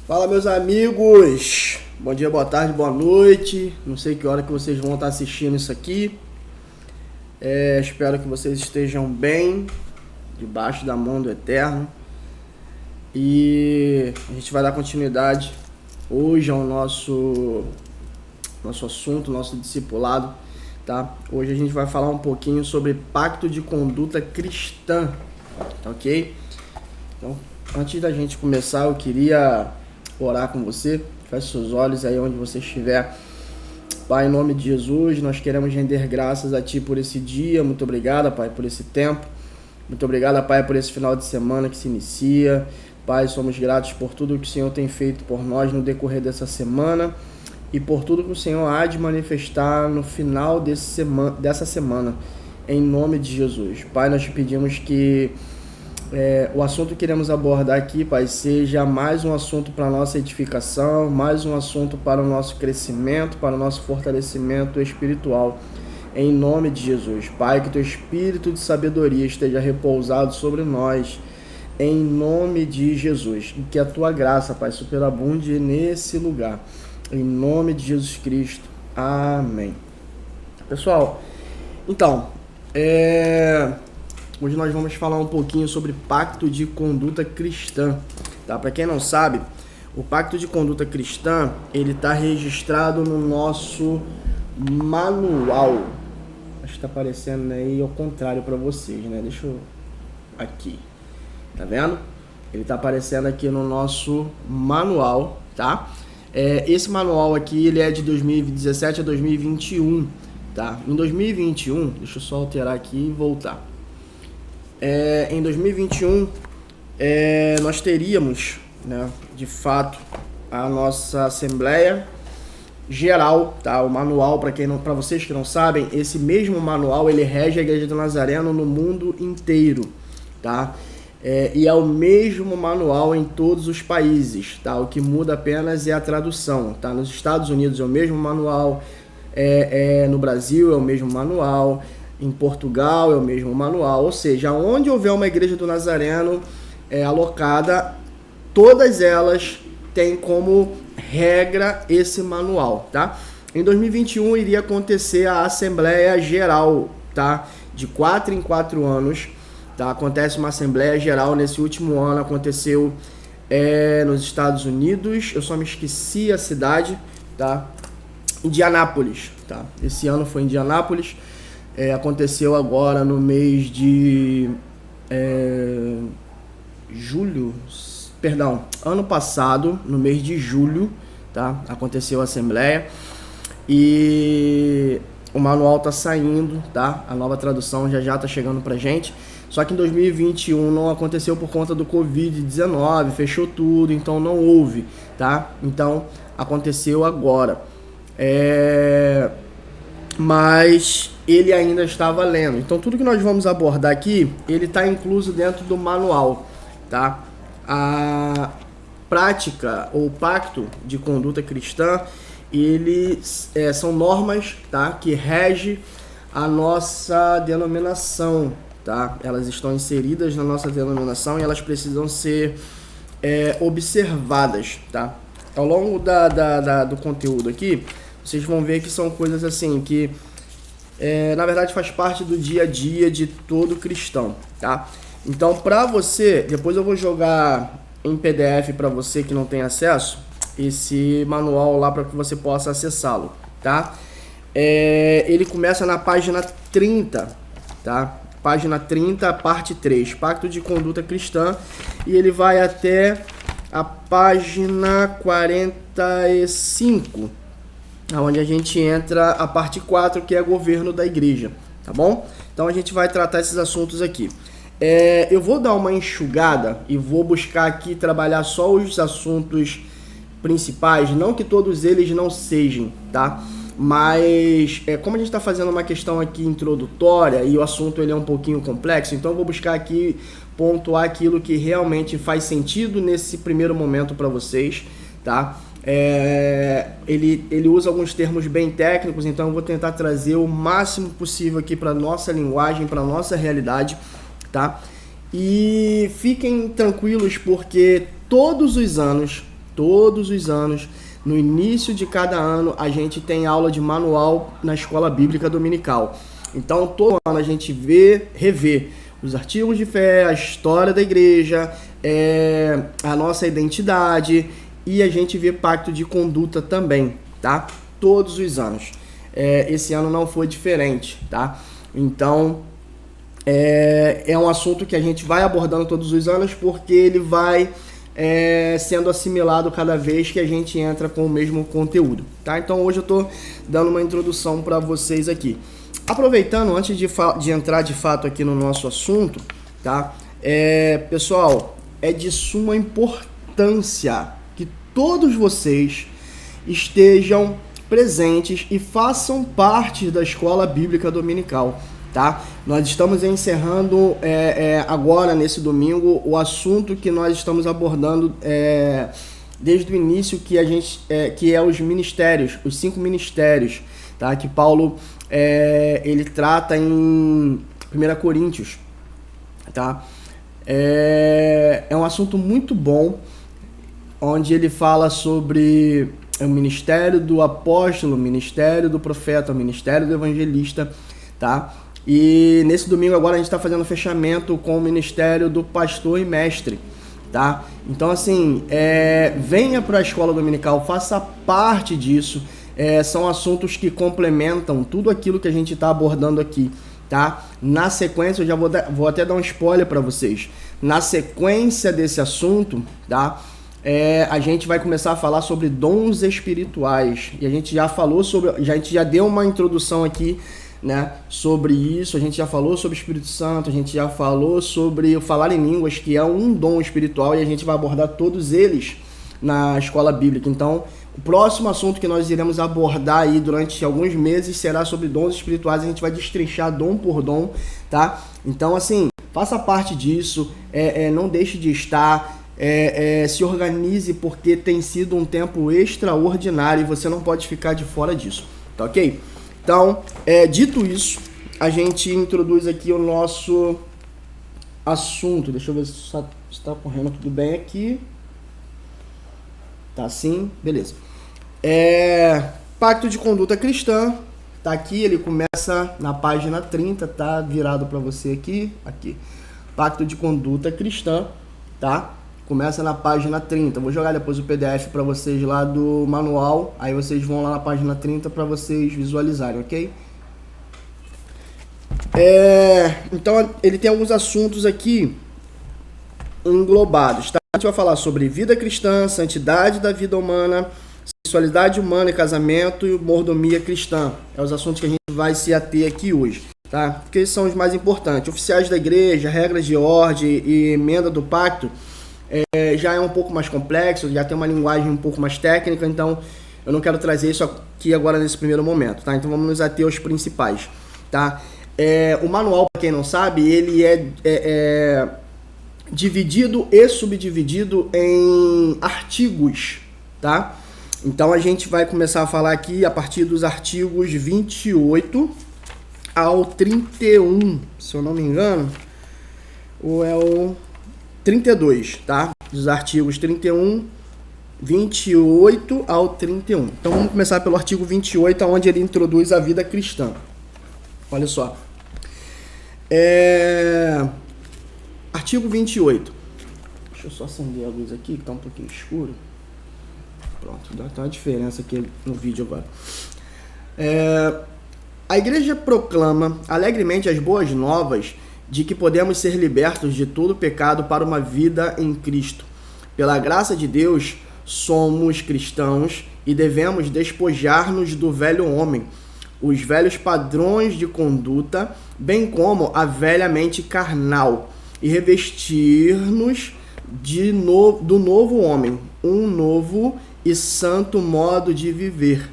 Fala, meus amigos, bom dia, boa tarde, boa noite, não sei que hora que vocês vão estar assistindo isso aqui. Espero que vocês estejam bem, debaixo da mão do Eterno. E a gente vai dar continuidade hoje ao nosso assunto, nosso discipulado, tá? Hoje a gente vai falar um pouquinho sobre pacto de conduta cristã, tá ok? Então, antes da gente começar, eu queria orar com você. Feche seus olhos aí onde você estiver. Pai, em nome de Jesus, nós queremos render graças a Ti por esse dia. Muito obrigado, Pai, por esse tempo. Muito obrigado, Pai, por esse final de semana que se inicia. Pai, somos gratos por tudo que o Senhor tem feito por nós no decorrer dessa semana e por tudo que o Senhor há de manifestar no final dessa semana, em nome de Jesus. Pai, nós te pedimos que o assunto que iremos abordar aqui, Pai, seja mais um assunto para a nossa edificação, mais um assunto para o nosso crescimento, para o nosso fortalecimento espiritual, em nome de Jesus. Pai, que Teu Espírito de sabedoria esteja repousado sobre nós, em nome de Jesus, e que a Tua graça, Pai, superabunde nesse lugar, em nome de Jesus Cristo. Amém. Pessoal, então, hoje nós vamos falar um pouquinho sobre pacto de conduta cristã, tá? Para quem não sabe, o pacto de conduta cristã, ele está registrado no nosso manual. Acho que está aparecendo aí ao contrário para vocês, né? Deixa eu... aqui, tá vendo? Ele está aparecendo aqui no nosso manual, tá? Esse manual aqui, ele é de 2017 a 2021, tá? Em 2021, deixa eu só alterar aqui e voltar. Em 2021, nós teríamos, né, de fato, a nossa Assembleia Geral, tá? O manual, para vocês que não sabem, esse mesmo manual, ele rege a Igreja do Nazareno no mundo inteiro, tá? E é o mesmo manual em todos os países, tá? O que muda apenas é a tradução, tá? Nos Estados Unidos é o mesmo manual, no Brasil é o mesmo manual, em Portugal é o mesmo manual, ou seja, onde houver uma Igreja do Nazareno alocada, todas elas têm como regra esse manual, tá? Em 2021 iria acontecer a Assembleia Geral, tá? De 4 em 4 anos, tá? Acontece uma Assembleia Geral. Nesse último ano aconteceu nos Estados Unidos, eu só me esqueci a cidade, tá? Indianápolis, tá? Esse ano foi em Indianápolis. Aconteceu agora no mês de ano passado, no mês de julho, tá? Aconteceu a Assembleia e o manual tá saindo, tá? A nova tradução já tá chegando pra gente. Só que em 2021 não aconteceu por conta do Covid-19, fechou tudo, então não houve, tá? Então aconteceu agora. Mas ele ainda está valendo. Então tudo que nós vamos abordar aqui, ele está incluso dentro do manual, tá? A prática ou pacto de conduta cristã, eles são normas, tá? Que regem a nossa denominação, tá? Elas estão inseridas na nossa denominação e elas precisam ser observadas, tá? Ao longo do conteúdo aqui, vocês vão ver que são coisas assim que, na verdade, faz parte do dia a dia de todo cristão, tá? Então, para você, depois eu vou jogar em PDF para você que não tem acesso, esse manual lá para que você possa acessá-lo, tá? Ele começa na página 30, tá? Página 30, parte 3, Pacto de Conduta Cristã, e ele vai até a página 45, onde a gente entra a parte 4, que é governo da igreja, tá bom? Então a gente vai tratar esses assuntos aqui. Eu vou dar uma enxugada e vou buscar aqui trabalhar só os assuntos principais, não que todos eles não sejam, tá? Mas como a gente está fazendo uma questão aqui introdutória e o assunto ele é um pouquinho complexo, então eu vou buscar aqui pontuar aquilo que realmente faz sentido nesse primeiro momento para vocês, tá? Ele usa alguns termos bem técnicos, então eu vou tentar trazer o máximo possível aqui para nossa linguagem, para nossa realidade, tá? E fiquem tranquilos porque todos os anos todos os anos, no início de cada ano, a gente tem aula de manual na escola bíblica dominical. Então, todo ano a gente revê os artigos de fé, a história da igreja, a nossa identidade, e a gente vê pacto de conduta também, tá? Todos os anos. Esse ano não foi diferente, tá? Então, é um assunto que a gente vai abordando todos os anos, porque ele vai sendo assimilado cada vez que a gente entra com o mesmo conteúdo, tá? Então, hoje eu tô dando uma introdução para vocês aqui. Aproveitando, antes de entrar de fato aqui no nosso assunto, tá? Pessoal, é de suma importância que todos vocês estejam presentes e façam parte da escola bíblica dominical, tá? Nós estamos encerrando agora, nesse domingo, o assunto que nós estamos abordando desde o início, que é os ministérios, os 5 ministérios, tá? Que Paulo ele trata em 1 Coríntios, tá? É um assunto muito bom, onde ele fala sobre o ministério do apóstolo, o ministério do profeta, o ministério do evangelista, tá? E nesse domingo agora a gente está fazendo o fechamento com o ministério do pastor e mestre, tá? Então, assim, venha para a escola dominical, faça parte disso. São assuntos que complementam tudo aquilo que a gente está abordando aqui, tá? Na sequência, eu já vou até dar um spoiler para vocês. Na sequência desse assunto, tá? A gente vai começar a falar sobre dons espirituais. E a gente já falou a gente já deu uma introdução aqui, né, sobre isso. A gente já falou sobre o Espírito Santo, a gente já falou sobre o falar em línguas, que é um dom espiritual, e a gente vai abordar todos eles na escola bíblica. Então, o próximo assunto que nós iremos abordar aí durante alguns meses será sobre dons espirituais. A gente vai destrinchar dom por dom, tá? Então, assim, faça parte disso, não deixe de estar, se organize, porque tem sido um tempo extraordinário e você não pode ficar de fora disso, tá ok? Então, dito isso, a gente introduz aqui o nosso assunto. Deixa eu ver se está correndo tudo bem aqui. Tá sim? Beleza. Pacto de conduta cristã. Tá aqui, ele começa na página 30, tá virado para você aqui. Pacto de conduta cristã, tá? Começa na página 30. Vou jogar depois o PDF para vocês lá do manual. Aí vocês vão lá na página 30 para vocês visualizarem, ok? Então, ele tem alguns assuntos aqui englobados, tá? A gente vai falar sobre vida cristã, santidade da vida humana, sexualidade humana e casamento, e mordomia cristã. Os assuntos que a gente vai se ater aqui hoje, tá? Porque eles são os mais importantes. Oficiais da igreja, regras de ordem e emenda do pacto, já é um pouco mais complexo, já tem uma linguagem um pouco mais técnica, então eu não quero trazer isso aqui agora nesse primeiro momento, tá? Então vamos nos ater aos principais, tá? O manual, para quem não sabe, ele é dividido e subdividido em artigos, tá? Então a gente vai começar a falar aqui a partir dos artigos 28 ao 31, se eu não me engano, ou é o 32, tá? Dos artigos 31, 28 ao 31. Então vamos começar pelo artigo 28, onde ele introduz a vida cristã. Olha só. Artigo 28. Deixa eu só acender a luz aqui, que tá um pouquinho escuro. Pronto, dá uma diferença aqui no vídeo agora. A igreja proclama alegremente as boas novas de que podemos ser libertos de todo pecado para uma vida em Cristo. Pela graça de Deus, somos cristãos e devemos despojar-nos do velho homem, os velhos padrões de conduta, bem como a velha mente carnal, e revestir-nos do novo homem, um novo e santo modo de viver,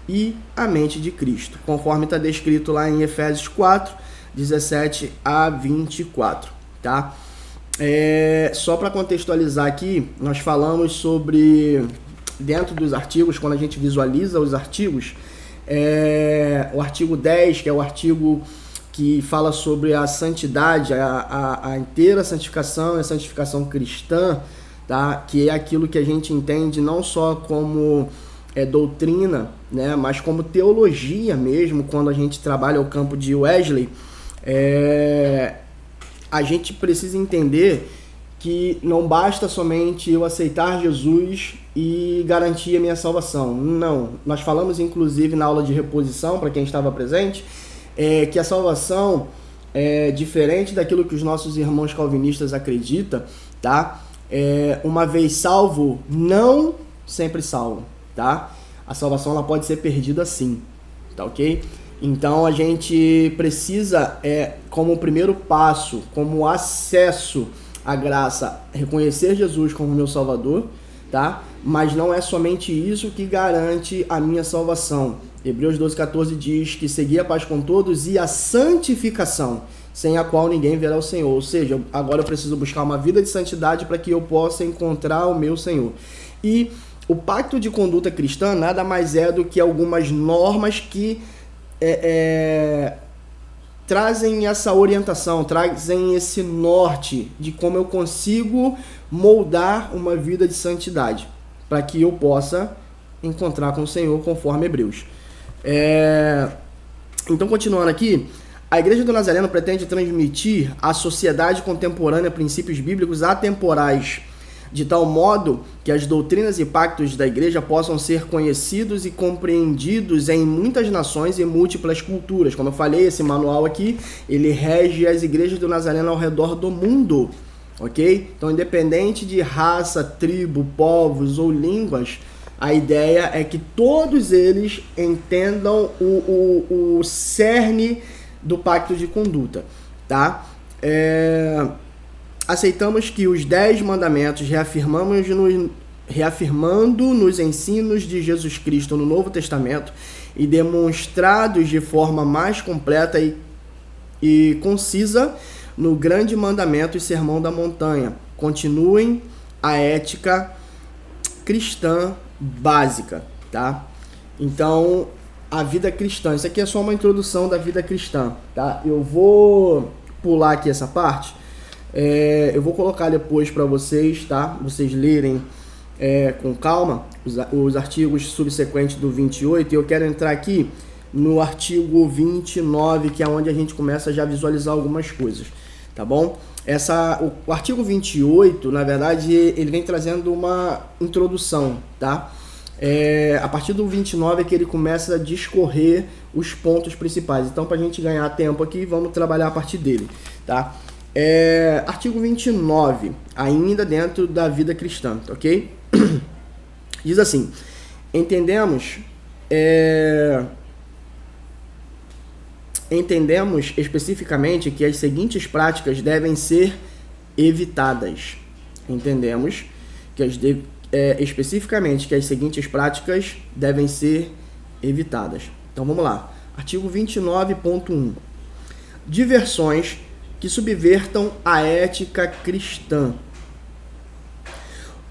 e a mente de Cristo, conforme está descrito lá em Efésios 4, 17 a 24, tá? Só para contextualizar aqui, nós falamos sobre, dentro dos artigos, quando a gente visualiza os artigos, o artigo 10, que é o artigo que fala sobre a santidade, a inteira santificação e a santificação cristã, tá? Que é aquilo que a gente entende não só como doutrina, né? Mas como teologia mesmo, quando a gente trabalha o campo de Wesley, a gente precisa entender que não basta somente eu aceitar Jesus e garantir a minha salvação. Não. Nós falamos, inclusive, na aula de reposição, para quem estava presente, que a salvação é diferente daquilo que os nossos irmãos calvinistas acreditam, tá? Uma vez salvo, não sempre salvo, tá? A salvação ela pode ser perdida sim, tá ok? Então a gente precisa, como primeiro passo, como acesso à graça, reconhecer Jesus como meu Salvador, tá? Mas não é somente isso que garante a minha salvação. Hebreus 12,14 diz que seguir a paz com todos e a santificação, sem a qual ninguém verá o Senhor. Ou seja, agora eu preciso buscar uma vida de santidade para que eu possa encontrar o meu Senhor. E o pacto de conduta cristã nada mais é do que algumas normas que trazem essa orientação, trazem esse norte de como eu consigo moldar uma vida de santidade, para que eu possa encontrar com o Senhor, conforme Hebreus. Então, continuando aqui, a Igreja do Nazareno pretende transmitir à sociedade contemporânea princípios bíblicos atemporais, de tal modo que as doutrinas e pactos da Igreja possam ser conhecidos e compreendidos em muitas nações e múltiplas culturas. Como eu falei, esse manual aqui, ele rege as igrejas do Nazareno ao redor do mundo, ok? Então, independente de raça, tribo, povos ou línguas, a ideia é que todos eles entendam o cerne do pacto de conduta, tá? Aceitamos que os 10 mandamentos, reafirmando nos ensinos de Jesus Cristo no Novo Testamento e demonstrados de forma mais completa e concisa no grande mandamento e sermão da montanha, continuem a ética cristã básica, tá? Então, a vida cristã, isso aqui é só uma introdução da vida cristã, tá? Eu vou pular aqui essa parte. Eu vou colocar depois para vocês, tá? Vocês lerem com calma os artigos subsequentes do 28. E eu quero entrar aqui no artigo 29, que é onde a gente começa a já visualizar algumas coisas, tá bom? O artigo 28, na verdade, ele vem trazendo uma introdução, tá? A partir do 29 é que ele começa a discorrer os pontos principais. Então, para a gente ganhar tempo aqui, vamos trabalhar a partir dele, tá? Artigo 29, ainda dentro da vida cristã, ok? Diz assim: entendemos especificamente que as seguintes práticas devem ser evitadas. Entendemos que especificamente que as seguintes práticas devem ser evitadas. Então vamos lá. Artigo 29.1. Diversões que subvertam a ética cristã.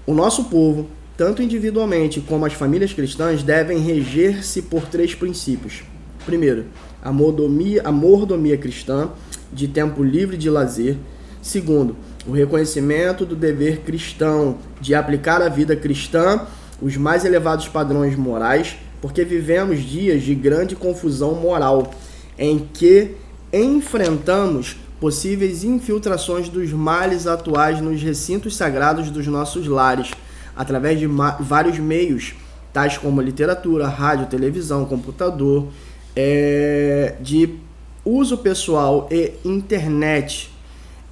O nosso povo, tanto individualmente como as famílias cristãs, devem reger-se por 3 princípios. Primeiro, a mordomia cristã, de tempo livre de lazer. Segundo, o reconhecimento do dever cristão de aplicar à vida cristã os mais elevados padrões morais, porque vivemos dias de grande confusão moral, em que enfrentamos possíveis infiltrações dos males atuais nos recintos sagrados dos nossos lares, através de vários meios, tais como literatura, rádio, televisão, computador, de uso pessoal e internet.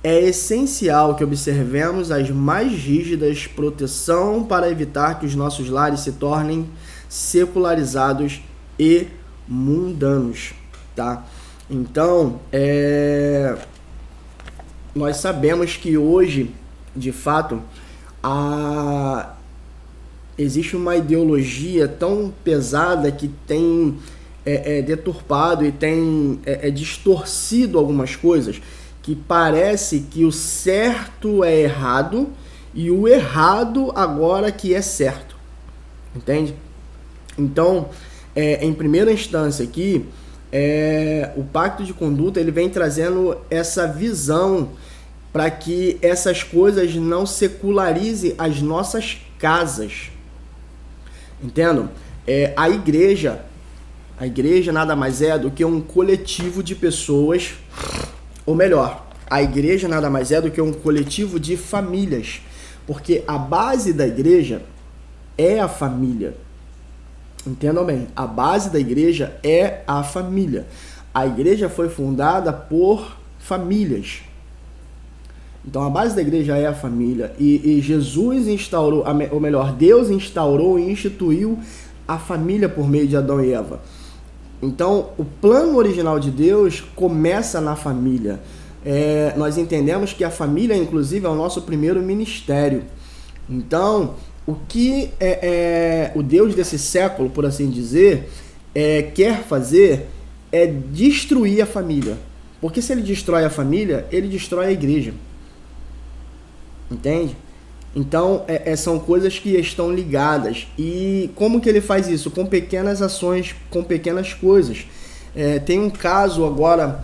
É essencial que observemos as mais rígidas proteção para evitar que os nossos lares se tornem secularizados e mundanos, tá? Então, nós sabemos que hoje, de fato, existe uma ideologia tão pesada que tem deturpado e tem distorcido algumas coisas, que parece que o certo é errado e o errado agora que é certo, entende? Então, em primeira instância aqui, o pacto de conduta ele vem trazendo essa visão para que essas coisas não secularizem as nossas casas. Entendam? A igreja nada mais é do que um coletivo de pessoas, ou melhor, a igreja nada mais é do que um coletivo de famílias, porque a base da igreja é a família. Entendam bem, a base da igreja é a família. A igreja foi fundada por famílias. Então a base da igreja é a família. E Jesus instaurou, ou melhor, Deus instaurou e instituiu a família por meio de Adão e Eva. Então o plano original de Deus começa na família. Nós entendemos que a família, inclusive, é o nosso primeiro ministério. Então, o que o Deus desse século, por assim dizer, quer fazer é destruir a família. Porque se ele destrói a família, ele destrói a igreja. Entende? Então, são coisas que estão ligadas. E como que ele faz isso? Com pequenas ações, com pequenas coisas. Tem um caso agora,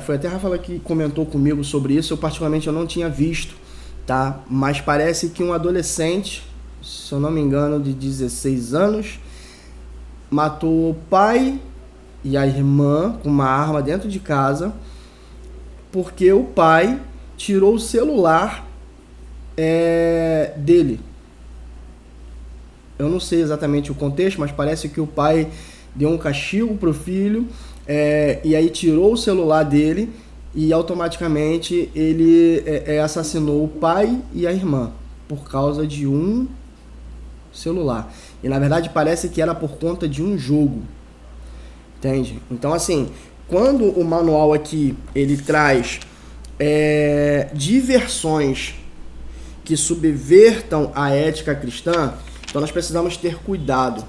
foi até a Rafaela que comentou comigo sobre isso, eu particularmente eu não tinha visto, tá? Mas parece que um adolescente, se eu não me engano, de 16 anos, matou o pai e a irmã com uma arma dentro de casa, porque o pai tirou o celular dele. Eu não sei exatamente o contexto, mas parece que o pai deu um castigo pro filho, e aí tirou o celular dele e automaticamente ele assassinou o pai e a irmã por causa de um celular. E na verdade parece que era por conta de um jogo. Entende? Então assim, quando o manual aqui ele traz diversões que subvertam a ética cristã, então nós precisamos ter cuidado.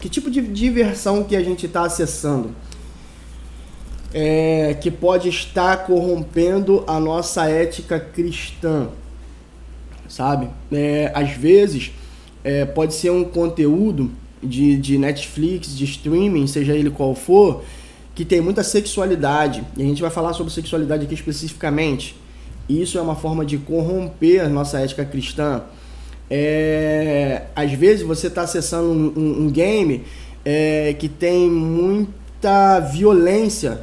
Que tipo de diversão que a gente está acessando? Que pode estar corrompendo a nossa ética cristã, sabe? Às vezes pode ser um conteúdo de Netflix, de streaming, seja ele qual for, que tem muita sexualidade, e a gente vai falar sobre sexualidade aqui especificamente. Isso é uma forma de corromper a nossa ética cristã. Às vezes você está acessando um game que tem muita violência,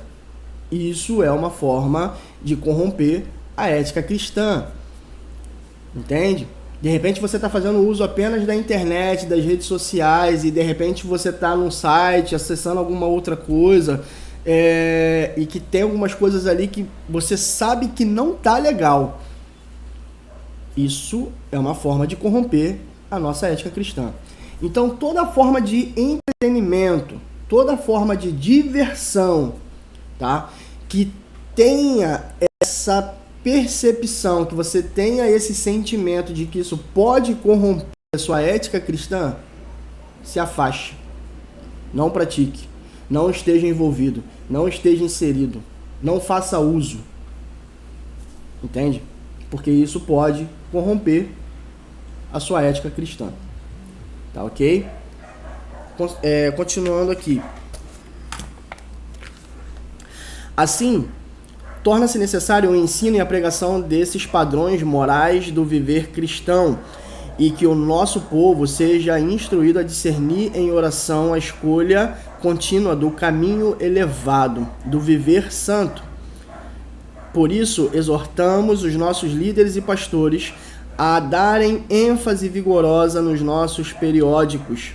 e isso é uma forma de corromper a ética cristã. Entende? De repente você está fazendo uso apenas da internet, das redes sociais, e de repente você está num site acessando alguma outra coisa, e que tem algumas coisas ali que você sabe que não tá legal. Isso é uma forma de corromper a nossa ética cristã. Então toda forma de entretenimento, toda forma de diversão, tá? Que tenha essa percepção, que você tenha esse sentimento de que isso pode corromper a sua ética cristã, se afaste. Não pratique. Não esteja envolvido. Não esteja inserido. Não faça uso. Entende? Porque isso pode corromper a sua ética cristã. Tá ok? Continuando aqui. Assim, torna-se necessário o ensino e a pregação desses padrões morais do viver cristão, e que o nosso povo seja instruído a discernir em oração a escolha contínua do caminho elevado, do viver santo. Por isso, exortamos os nossos líderes e pastores a darem ênfase vigorosa nos nossos periódicos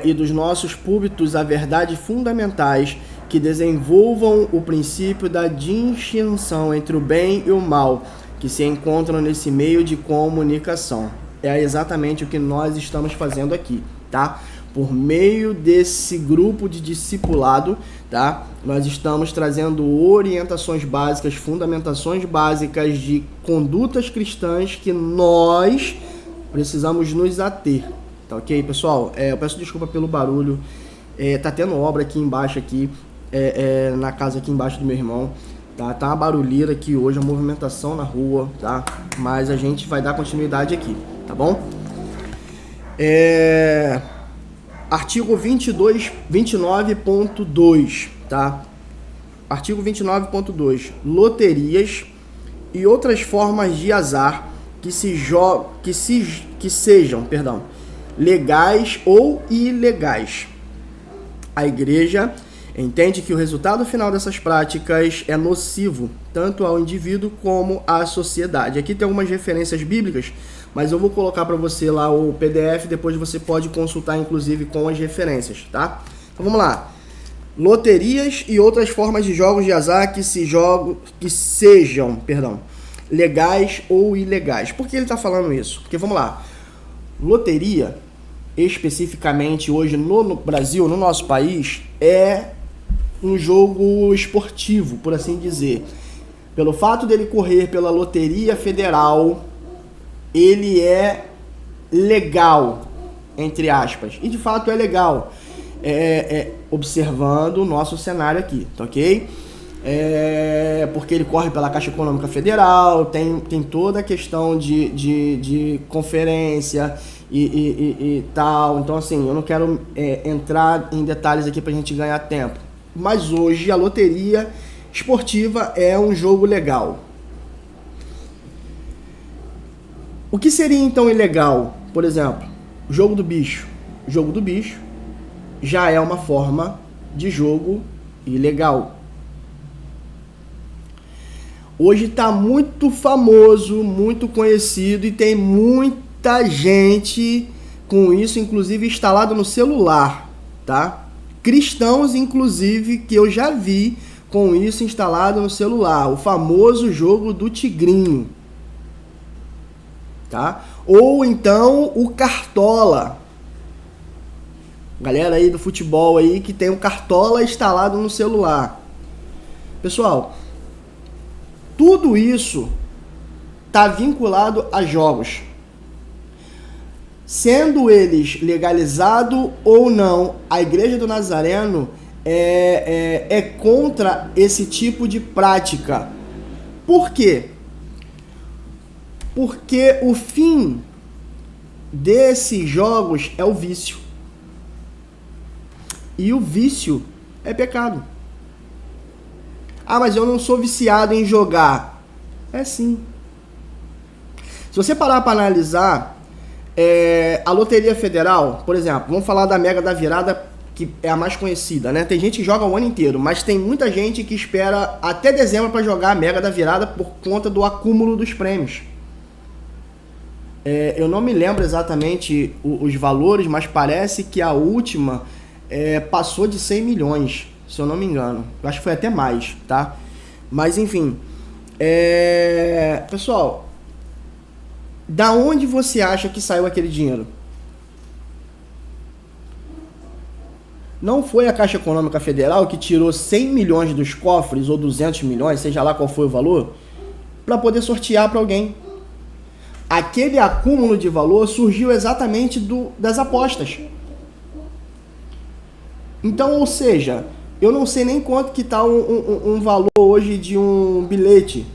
e dos nossos púlpitos a verdades fundamentais que desenvolvam o princípio da distinção entre o bem e o mal, que se encontram nesse meio de comunicação. É exatamente o que nós estamos fazendo aqui, tá? Por meio desse grupo de discipulado, tá? Nós estamos trazendo orientações básicas, fundamentações básicas de condutas cristãs que nós precisamos nos ater, tá ok, pessoal? Eu peço desculpa pelo barulho, tá tendo obra aqui embaixo, na casa aqui embaixo do meu irmão, tá? Tá uma barulheira aqui hoje, a movimentação na rua, tá? Mas a gente vai dar continuidade aqui, tá bom? Artigo 29.2, tá? artigo 29.2, loterias e outras formas de azar que sejam, legais ou ilegais. A igreja entende que o resultado final dessas práticas é nocivo, tanto ao indivíduo como à sociedade. Aqui tem algumas referências bíblicas, mas eu vou colocar para você lá o PDF, depois você pode consultar, inclusive, com as referências, tá? Então vamos lá. Loterias e outras formas de jogos de azar que sejam, legais ou ilegais. Por que ele está falando isso? Porque, vamos lá, loteria, especificamente hoje no Brasil, no nosso país, é um jogo esportivo, por assim dizer. Pelo fato dele correr pela Loteria Federal, ele é legal, entre aspas. E de fato é legal, observando o nosso cenário aqui, tá ok? Porque ele corre pela Caixa Econômica Federal, tem toda a questão de conferência e tal. Então, assim, eu não quero entrar em detalhes aqui pra gente ganhar tempo. Mas hoje a loteria esportiva é um jogo legal. O que seria então ilegal? Por exemplo, o jogo do bicho. O jogo do bicho já é uma forma de jogo ilegal. Hoje está muito famoso, muito conhecido e tem muita gente com isso, inclusive instalado no celular, tá? Cristãos, inclusive, que eu já vi com isso instalado no celular. O famoso jogo do tigrinho, tá? Ou então o Cartola. Galera aí do futebol aí que tem o Cartola instalado no celular. Pessoal, tudo isso está vinculado a jogos. Sendo eles legalizados ou não, a Igreja do Nazareno é contra esse tipo de prática. Por quê? Porque o fim desses jogos é o vício. E o vício é pecado. Ah, mas eu não sou viciado em jogar. É sim. Se você parar para analisar, a Loteria Federal, por exemplo, vamos falar da Mega da Virada, que é a mais conhecida, né? Tem gente que joga o ano inteiro, mas tem muita gente que espera até dezembro para jogar a Mega da Virada por conta do acúmulo dos prêmios. Eu não me lembro exatamente os valores, mas parece que a última passou de 100 milhões, se eu não me engano. Eu acho que foi até mais, tá? Mas enfim, pessoal, da onde você acha que saiu aquele dinheiro? Não foi a Caixa Econômica Federal que tirou 100 milhões dos cofres, ou 200 milhões, seja lá qual foi o valor, para poder sortear para alguém. Aquele acúmulo de valor surgiu exatamente das apostas. Então, ou seja, eu não sei nem quanto que está um valor hoje de um bilhete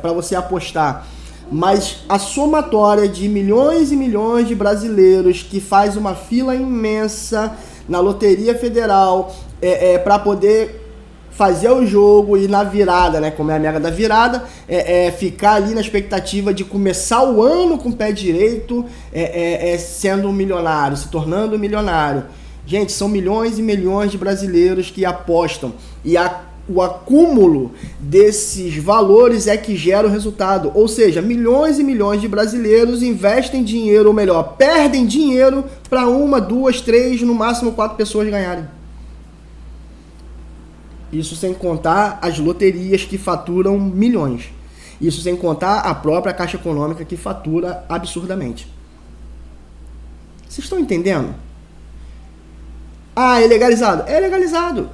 para você apostar. Mas a somatória de milhões e milhões de brasileiros que faz uma fila imensa na Loteria Federal para poder fazer o jogo e na virada, né, como é a Mega da Virada, ficar ali na expectativa de começar o ano com o pé direito, sendo um milionário, se tornando um milionário. Gente, são milhões e milhões de brasileiros que apostam e o acúmulo desses valores é que gera o resultado. Ou seja, milhões e milhões de brasileiros investem dinheiro, ou melhor, perdem dinheiro para 1, 2, 3, no máximo 4 pessoas ganharem. Isso sem contar as loterias que faturam milhões. Isso sem contar a própria Caixa Econômica que fatura absurdamente. Vocês estão entendendo? Ah, é legalizado? É legalizado.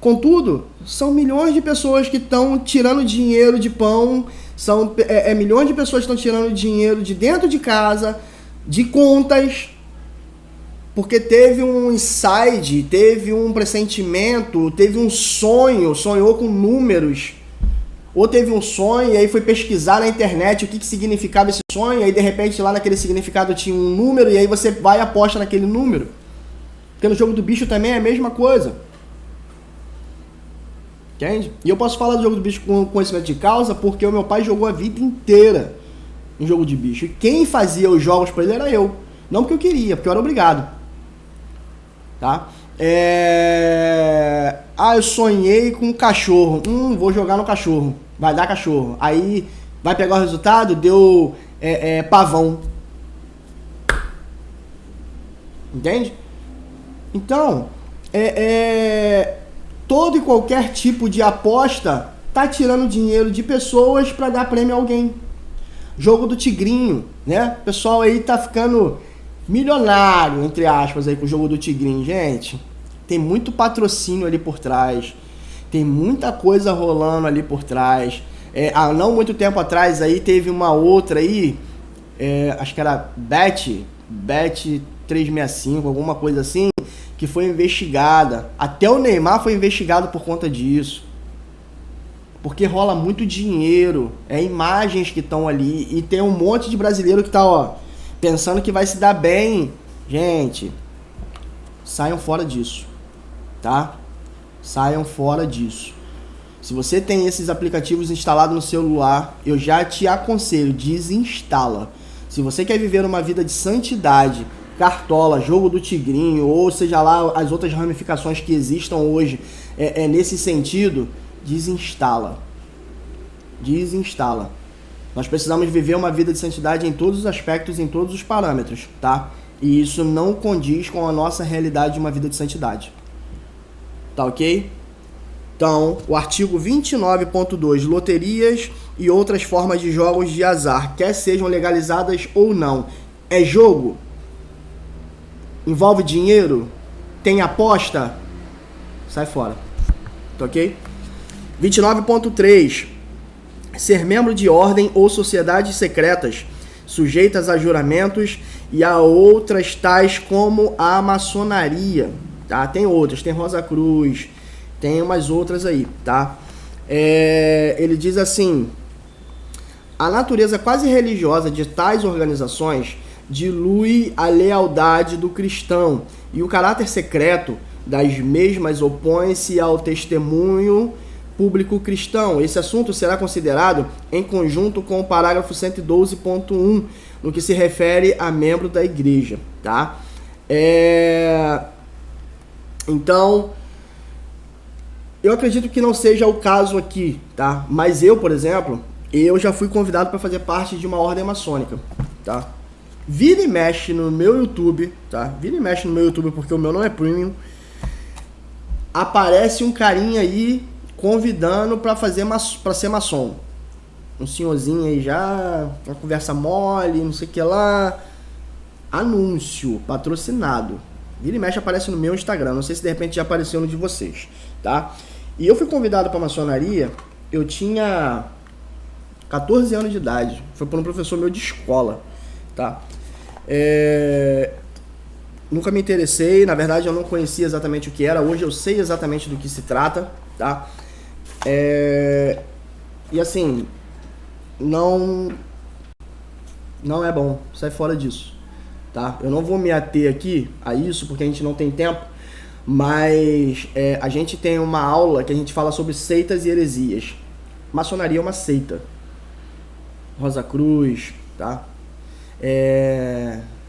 Contudo, são milhões de pessoas que estão tirando dinheiro de pão, são milhões de pessoas que estão tirando dinheiro de dentro de casa, de contas, porque teve um insight, teve um pressentimento, teve um sonho, sonhou com números, ou teve um sonho e aí foi pesquisar na internet o que significava esse sonho, e aí de repente lá naquele significado tinha um número, e aí você vai e aposta naquele número. Porque no jogo do bicho também é a mesma coisa. Entende? E eu posso falar do jogo do bicho com conhecimento de causa porque o meu pai jogou a vida inteira em jogo de bicho. E quem fazia os jogos pra ele era eu. Não porque eu queria, porque eu era obrigado. Tá? Eu sonhei com um cachorro. Vou jogar no cachorro. Vai dar cachorro. Aí vai pegar o resultado, deu pavão. Entende? Então, todo e qualquer tipo de aposta tá tirando dinheiro de pessoas para dar prêmio a alguém. Jogo do tigrinho, né? O pessoal aí tá ficando milionário, entre aspas, aí com o jogo do tigrinho. Gente, tem muito patrocínio ali por trás. Tem muita coisa rolando ali por trás. Há não muito tempo atrás aí teve uma outra aí, acho que era Bet 365, alguma coisa assim, que foi investigada. Até o Neymar foi investigado por conta disso. Porque rola muito dinheiro. Imagens que estão ali. E tem um monte de brasileiro que tá, pensando que vai se dar bem. Gente, saiam fora disso. Tá? Saiam fora disso. Se você tem esses aplicativos instalados no celular, eu já te aconselho, desinstala. Se você quer viver uma vida de santidade, Cartola, jogo do tigrinho, ou seja lá as outras ramificações que existam hoje nesse sentido, desinstala. Desinstala. Nós precisamos viver uma vida de santidade em todos os aspectos, em todos os parâmetros, tá? E isso não condiz com a nossa realidade de uma vida de santidade. Tá ok? Então, o artigo 29.2, loterias e outras formas de jogos de azar, quer sejam legalizadas ou não, é jogo? Envolve dinheiro? Tem aposta? Sai fora. Tá ok? 29.3. Ser membro de ordem ou sociedades secretas, sujeitas a juramentos e a outras tais como a maçonaria. Tá? Tem outras, tem Rosa Cruz, tem umas outras aí, tá? Ele diz assim: a natureza quase religiosa de tais organizações dilui a lealdade do cristão e o caráter secreto das mesmas opõe-se ao testemunho público cristão. Esse assunto será considerado em conjunto com o parágrafo 112.1 no que se refere a membro da igreja, tá? Então, eu acredito que não seja o caso aqui, tá? Mas eu, por exemplo, eu já fui convidado para fazer parte de uma ordem maçônica, tá? Vira e mexe no meu YouTube, tá? Vira e mexe no meu YouTube porque o meu não é premium. Aparece um carinha aí convidando para ser maçom. Um senhorzinho aí já, uma conversa mole, não sei o que lá. Anúncio patrocinado. Vira e mexe aparece no meu Instagram. Não sei se de repente já apareceu no de vocês, tá? E eu fui convidado para maçonaria, eu tinha 14 anos de idade. Foi por um professor meu de escola, tá? Nunca me interessei, na verdade eu não conhecia exatamente o que era. Hoje eu sei exatamente do que se trata, tá? E assim, não é bom, sai fora disso, tá? Eu não vou me ater aqui a isso porque a gente não tem tempo, mas a gente tem uma aula que a gente fala sobre seitas e heresias. Maçonaria é uma seita. Rosa Cruz, tá?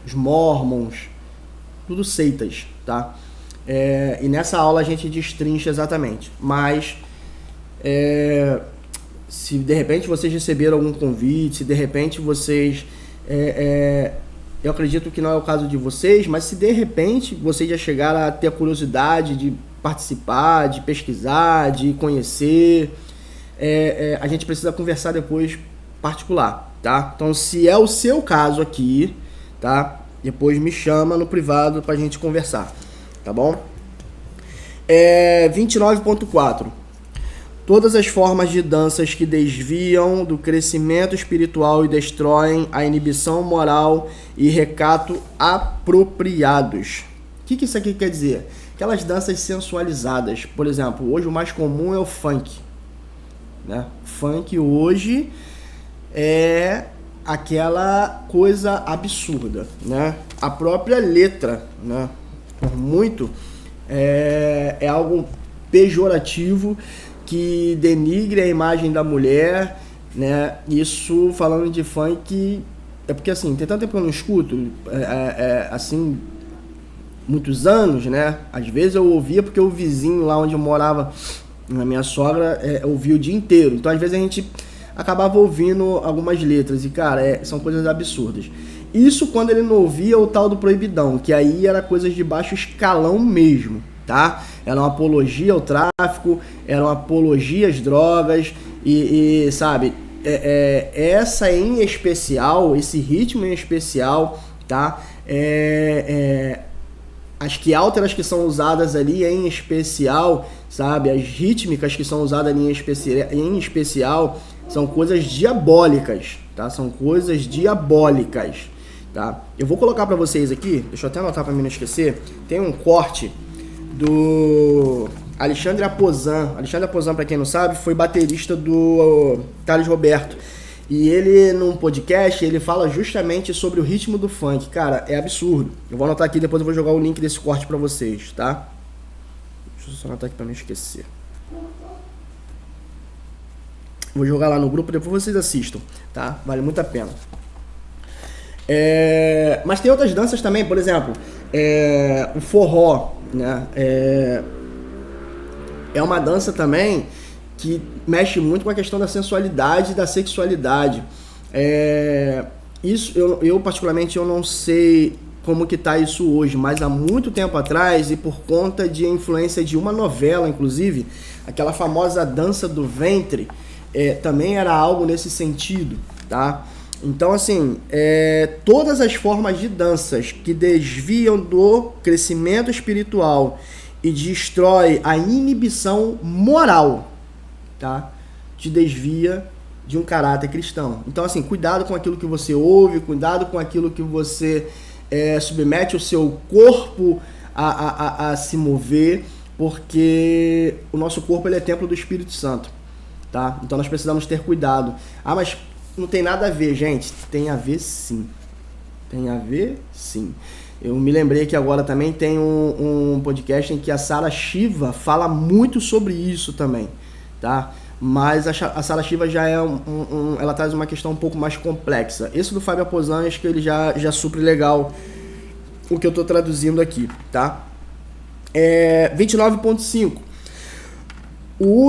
Os Mormons, tudo seitas, tá? E nessa aula a gente destrincha exatamente, mas se de repente vocês receberam algum convite, se de repente vocês eu acredito que não é o caso de vocês, mas se de repente vocês já chegaram a ter a curiosidade de participar, de pesquisar, de conhecer, a gente precisa conversar depois particular, tá? Então, se é o seu caso aqui, tá? Depois me chama no privado pra gente conversar, tá bom? 29.4. Todas as formas de danças que desviam do crescimento espiritual e destroem a inibição moral e recato apropriados. O que isso aqui quer dizer? Aquelas danças sensualizadas. Por exemplo, hoje o mais comum é o funk, né? Funk hoje é aquela coisa absurda, né? A própria letra, né? Por muito é algo pejorativo que denigre a imagem da mulher, né? Isso falando de funk, é porque assim, tem tanto tempo que eu não escuto, assim, muitos anos, né? Às vezes eu ouvia porque o vizinho lá onde eu morava, na minha sogra, ouvia o dia inteiro. Então às vezes a gente acabava ouvindo algumas letras e, cara, são coisas absurdas. Isso quando ele não ouvia o tal do proibidão, que aí era coisas de baixo escalão mesmo, tá? Era uma apologia ao tráfico, era uma apologia às drogas e sabe, essa em especial, esse ritmo em especial, tá? As quiálteras que são usadas ali em especial, sabe? As rítmicas que são usadas ali em especial são coisas diabólicas, tá? São coisas diabólicas, tá? Eu vou colocar pra vocês aqui, deixa eu até anotar pra mim não esquecer, tem um corte do Alexandre Aposan. Alexandre Aposan, pra quem não sabe, foi baterista do Thales Roberto. E ele, num podcast, ele fala justamente sobre o ritmo do funk. Cara, é absurdo. Eu vou anotar aqui, depois eu vou jogar o link desse corte pra vocês, tá? Deixa eu só anotar aqui pra não esquecer. Vou jogar lá no grupo, depois vocês assistam, tá? Vale muito a pena. Mas tem outras danças também, por exemplo, o forró, né? É uma dança também que mexe muito com a questão da sensualidade e da sexualidade. Isso eu particularmente eu não sei como que tá isso hoje, mas há muito tempo atrás, e por conta de influência de uma novela, inclusive, aquela famosa dança do ventre, também era algo nesse sentido, tá? Então, assim, todas as formas de danças que desviam do crescimento espiritual e destrói a inibição moral, tá? Te desvia de um caráter cristão. Então, assim, cuidado com aquilo que você ouve, cuidado com aquilo que você submete o seu corpo a se mover, porque o nosso corpo ele é templo do Espírito Santo, tá? Então nós precisamos ter cuidado. Ah, mas não tem nada a ver, gente. Tem a ver sim. Tem a ver sim. Eu me lembrei que agora também tem um podcast em que a Sara Shiva fala muito sobre isso também, tá? Mas a Sara Shiva já ela traz uma questão um pouco mais complexa. Esse do Fábio Aposan, acho que ele já supre legal o que eu tô traduzindo aqui, tá? 29.5. O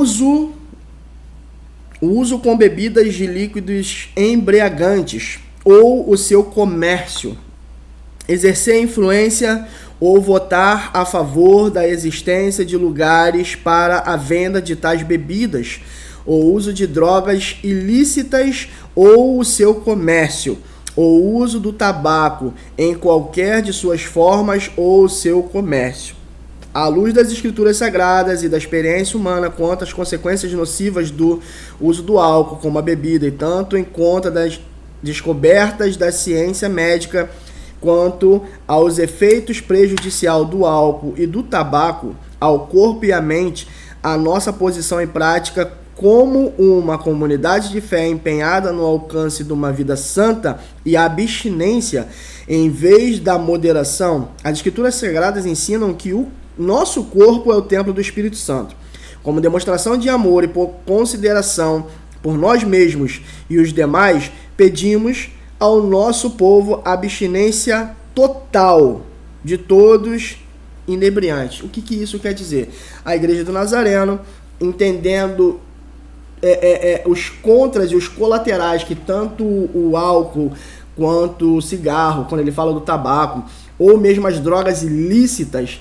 uso com bebidas de líquidos embriagantes ou o seu comércio. Exercer influência ou votar a favor da existência de lugares para a venda de tais bebidas, ou uso de drogas ilícitas ou o seu comércio, ou uso do tabaco em qualquer de suas formas ou o seu comércio. À luz das escrituras sagradas e da experiência humana quanto às consequências nocivas do uso do álcool como a bebida, e tanto em conta das descobertas da ciência médica quanto aos efeitos prejudiciais do álcool e do tabaco ao corpo e à mente, a nossa posição em prática como uma comunidade de fé empenhada no alcance de uma vida santa e abstinência em vez da moderação. As escrituras sagradas ensinam que o nosso corpo é o templo do Espírito Santo. Como demonstração de amor e por consideração por nós mesmos e os demais, pedimos ao nosso povo abstinência total de todos inebriantes. O que isso quer dizer? A Igreja do Nazareno, entendendo os contras e os colaterais que tanto o álcool quanto o cigarro, quando ele fala do tabaco, ou mesmo as drogas ilícitas,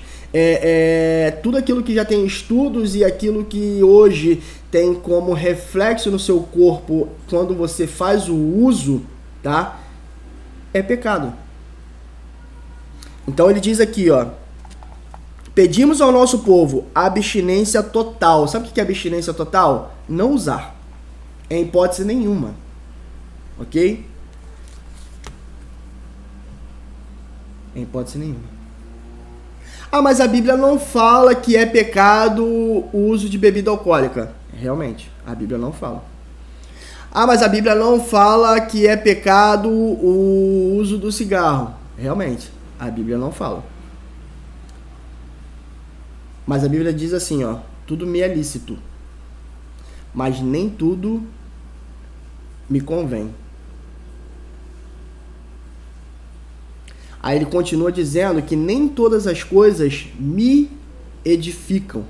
tudo aquilo que já tem estudos e aquilo que hoje tem como reflexo no seu corpo quando você faz o uso, tá? É pecado. Então ele diz aqui, ó: pedimos ao nosso povo abstinência total. Sabe o que é abstinência total? Não usar, em hipótese nenhuma, ok? Em hipótese nenhuma. Ah, mas a Bíblia não fala que é pecado o uso de bebida alcoólica. Realmente, a Bíblia não fala. Ah, mas a Bíblia não fala que é pecado o uso do cigarro. Realmente, a Bíblia não fala. Mas a Bíblia diz assim, ó: tudo me é lícito, mas nem tudo me convém. Aí ele continua dizendo que nem todas as coisas me edificam.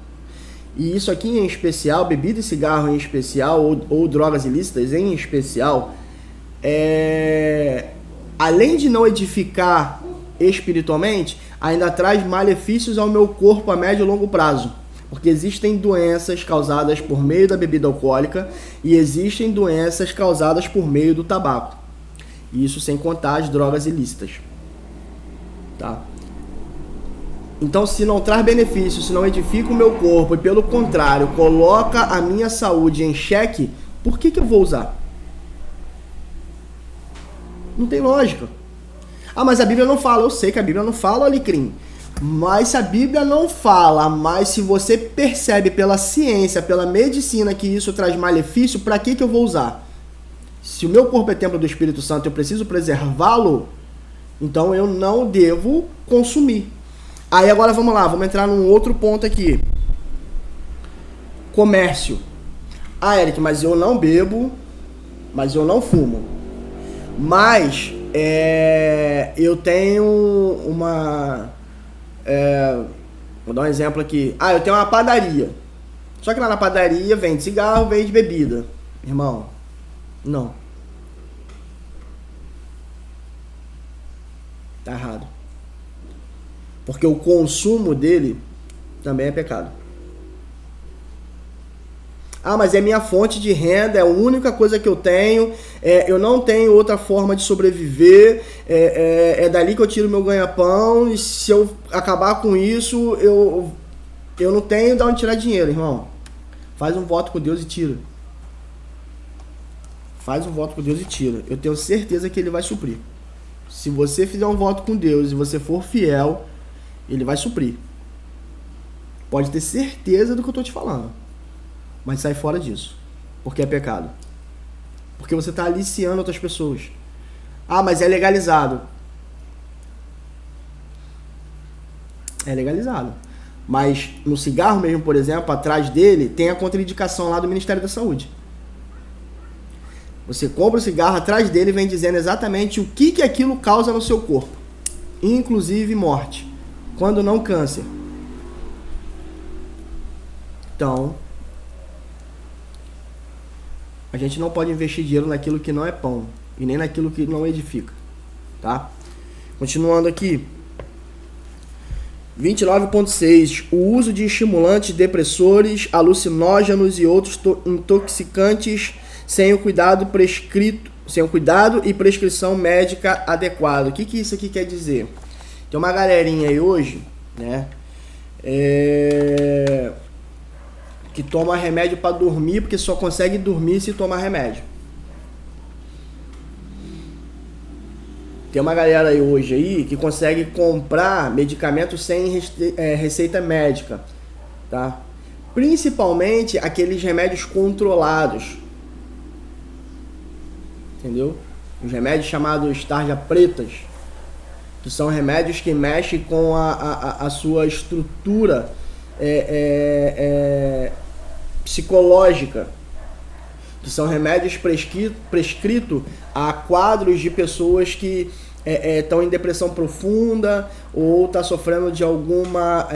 E isso aqui em especial, bebida e cigarro em especial, ou drogas ilícitas em especial, além de não edificar espiritualmente, ainda traz malefícios ao meu corpo a médio e longo prazo. Porque existem doenças causadas por meio da bebida alcoólica e existem doenças causadas por meio do tabaco. Isso sem contar as drogas ilícitas. Tá? Então, se não traz benefício, se não edifica o meu corpo e, pelo contrário, coloca a minha saúde em xeque, por que eu vou usar? Não tem lógica. Ah, mas a Bíblia não fala. Eu sei que a Bíblia não fala, Alecrim. Mas se a Bíblia não fala, mas se você percebe pela ciência, pela medicina que isso traz malefício, para que eu vou usar? Se o meu corpo é templo do Espírito Santo, eu preciso preservá-lo, então eu não devo consumir. Aí agora vamos lá, vamos entrar num outro ponto aqui. Comércio. Ah, Eric, mas eu não bebo, mas eu não fumo. Mas eu tenho uma... vou dar um exemplo aqui. Ah, eu tenho uma padaria. Só que lá na padaria vende cigarro, vende bebida. Irmão, não. Tá errado. Porque o consumo dele também é pecado. Ah, mas é minha fonte de renda, é a única coisa que eu tenho, eu não tenho outra forma de sobreviver, é dali que eu tiro meu ganha-pão, e se eu acabar com isso, eu não tenho de onde tirar dinheiro, irmão. Faz um voto com Deus e tira. Faz um voto com Deus e tira. Eu tenho certeza que Ele vai suprir. Se você fizer um voto com Deus e você for fiel, Ele vai suprir. Pode ter certeza do que eu estou te falando. Mas sai fora disso. Porque é pecado. Porque você está aliciando outras pessoas. Ah, mas é legalizado. É legalizado. Mas no cigarro mesmo, por exemplo, atrás dele tem a contraindicação lá do Ministério da Saúde. Você compra o cigarro, atrás dele vem dizendo exatamente o que aquilo causa no seu corpo. Inclusive morte. Quando não câncer. Então, a gente não pode investir dinheiro naquilo que não é pão. E nem naquilo que não edifica. Tá? Continuando aqui. 29.6. O uso de estimulantes, depressores, alucinógenos e outros intoxicantes sem o cuidado e prescrição médica adequada. O que isso aqui quer dizer? Tem uma galerinha aí hoje, né? Que toma remédio para dormir, porque só consegue dormir se tomar remédio. Tem uma galera aí hoje aí que consegue comprar medicamentos sem receita médica, tá? Principalmente aqueles remédios controlados. Entendeu? Os remédios chamados tarja pretas, que são remédios que mexem com a sua estrutura psicológica, que são remédios prescritos a quadros de pessoas que estão em depressão profunda ou estão sofrendo de alguma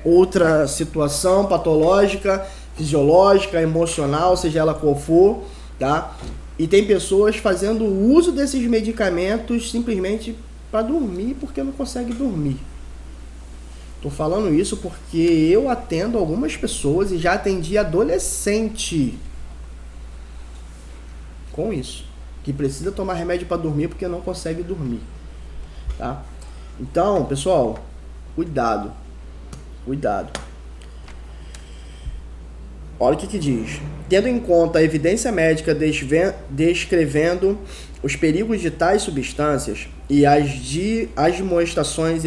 outra situação patológica, fisiológica, emocional, seja ela qual for, tá? E tem pessoas fazendo uso desses medicamentos simplesmente para dormir, porque não consegue dormir. Tô falando isso porque eu atendo algumas pessoas e já atendi adolescente com isso, que precisa tomar remédio para dormir porque não consegue dormir, tá? Então, pessoal, cuidado. Olha o que diz. Tendo em conta a evidência médica descrevendo os perigos de tais substâncias e as demonstrações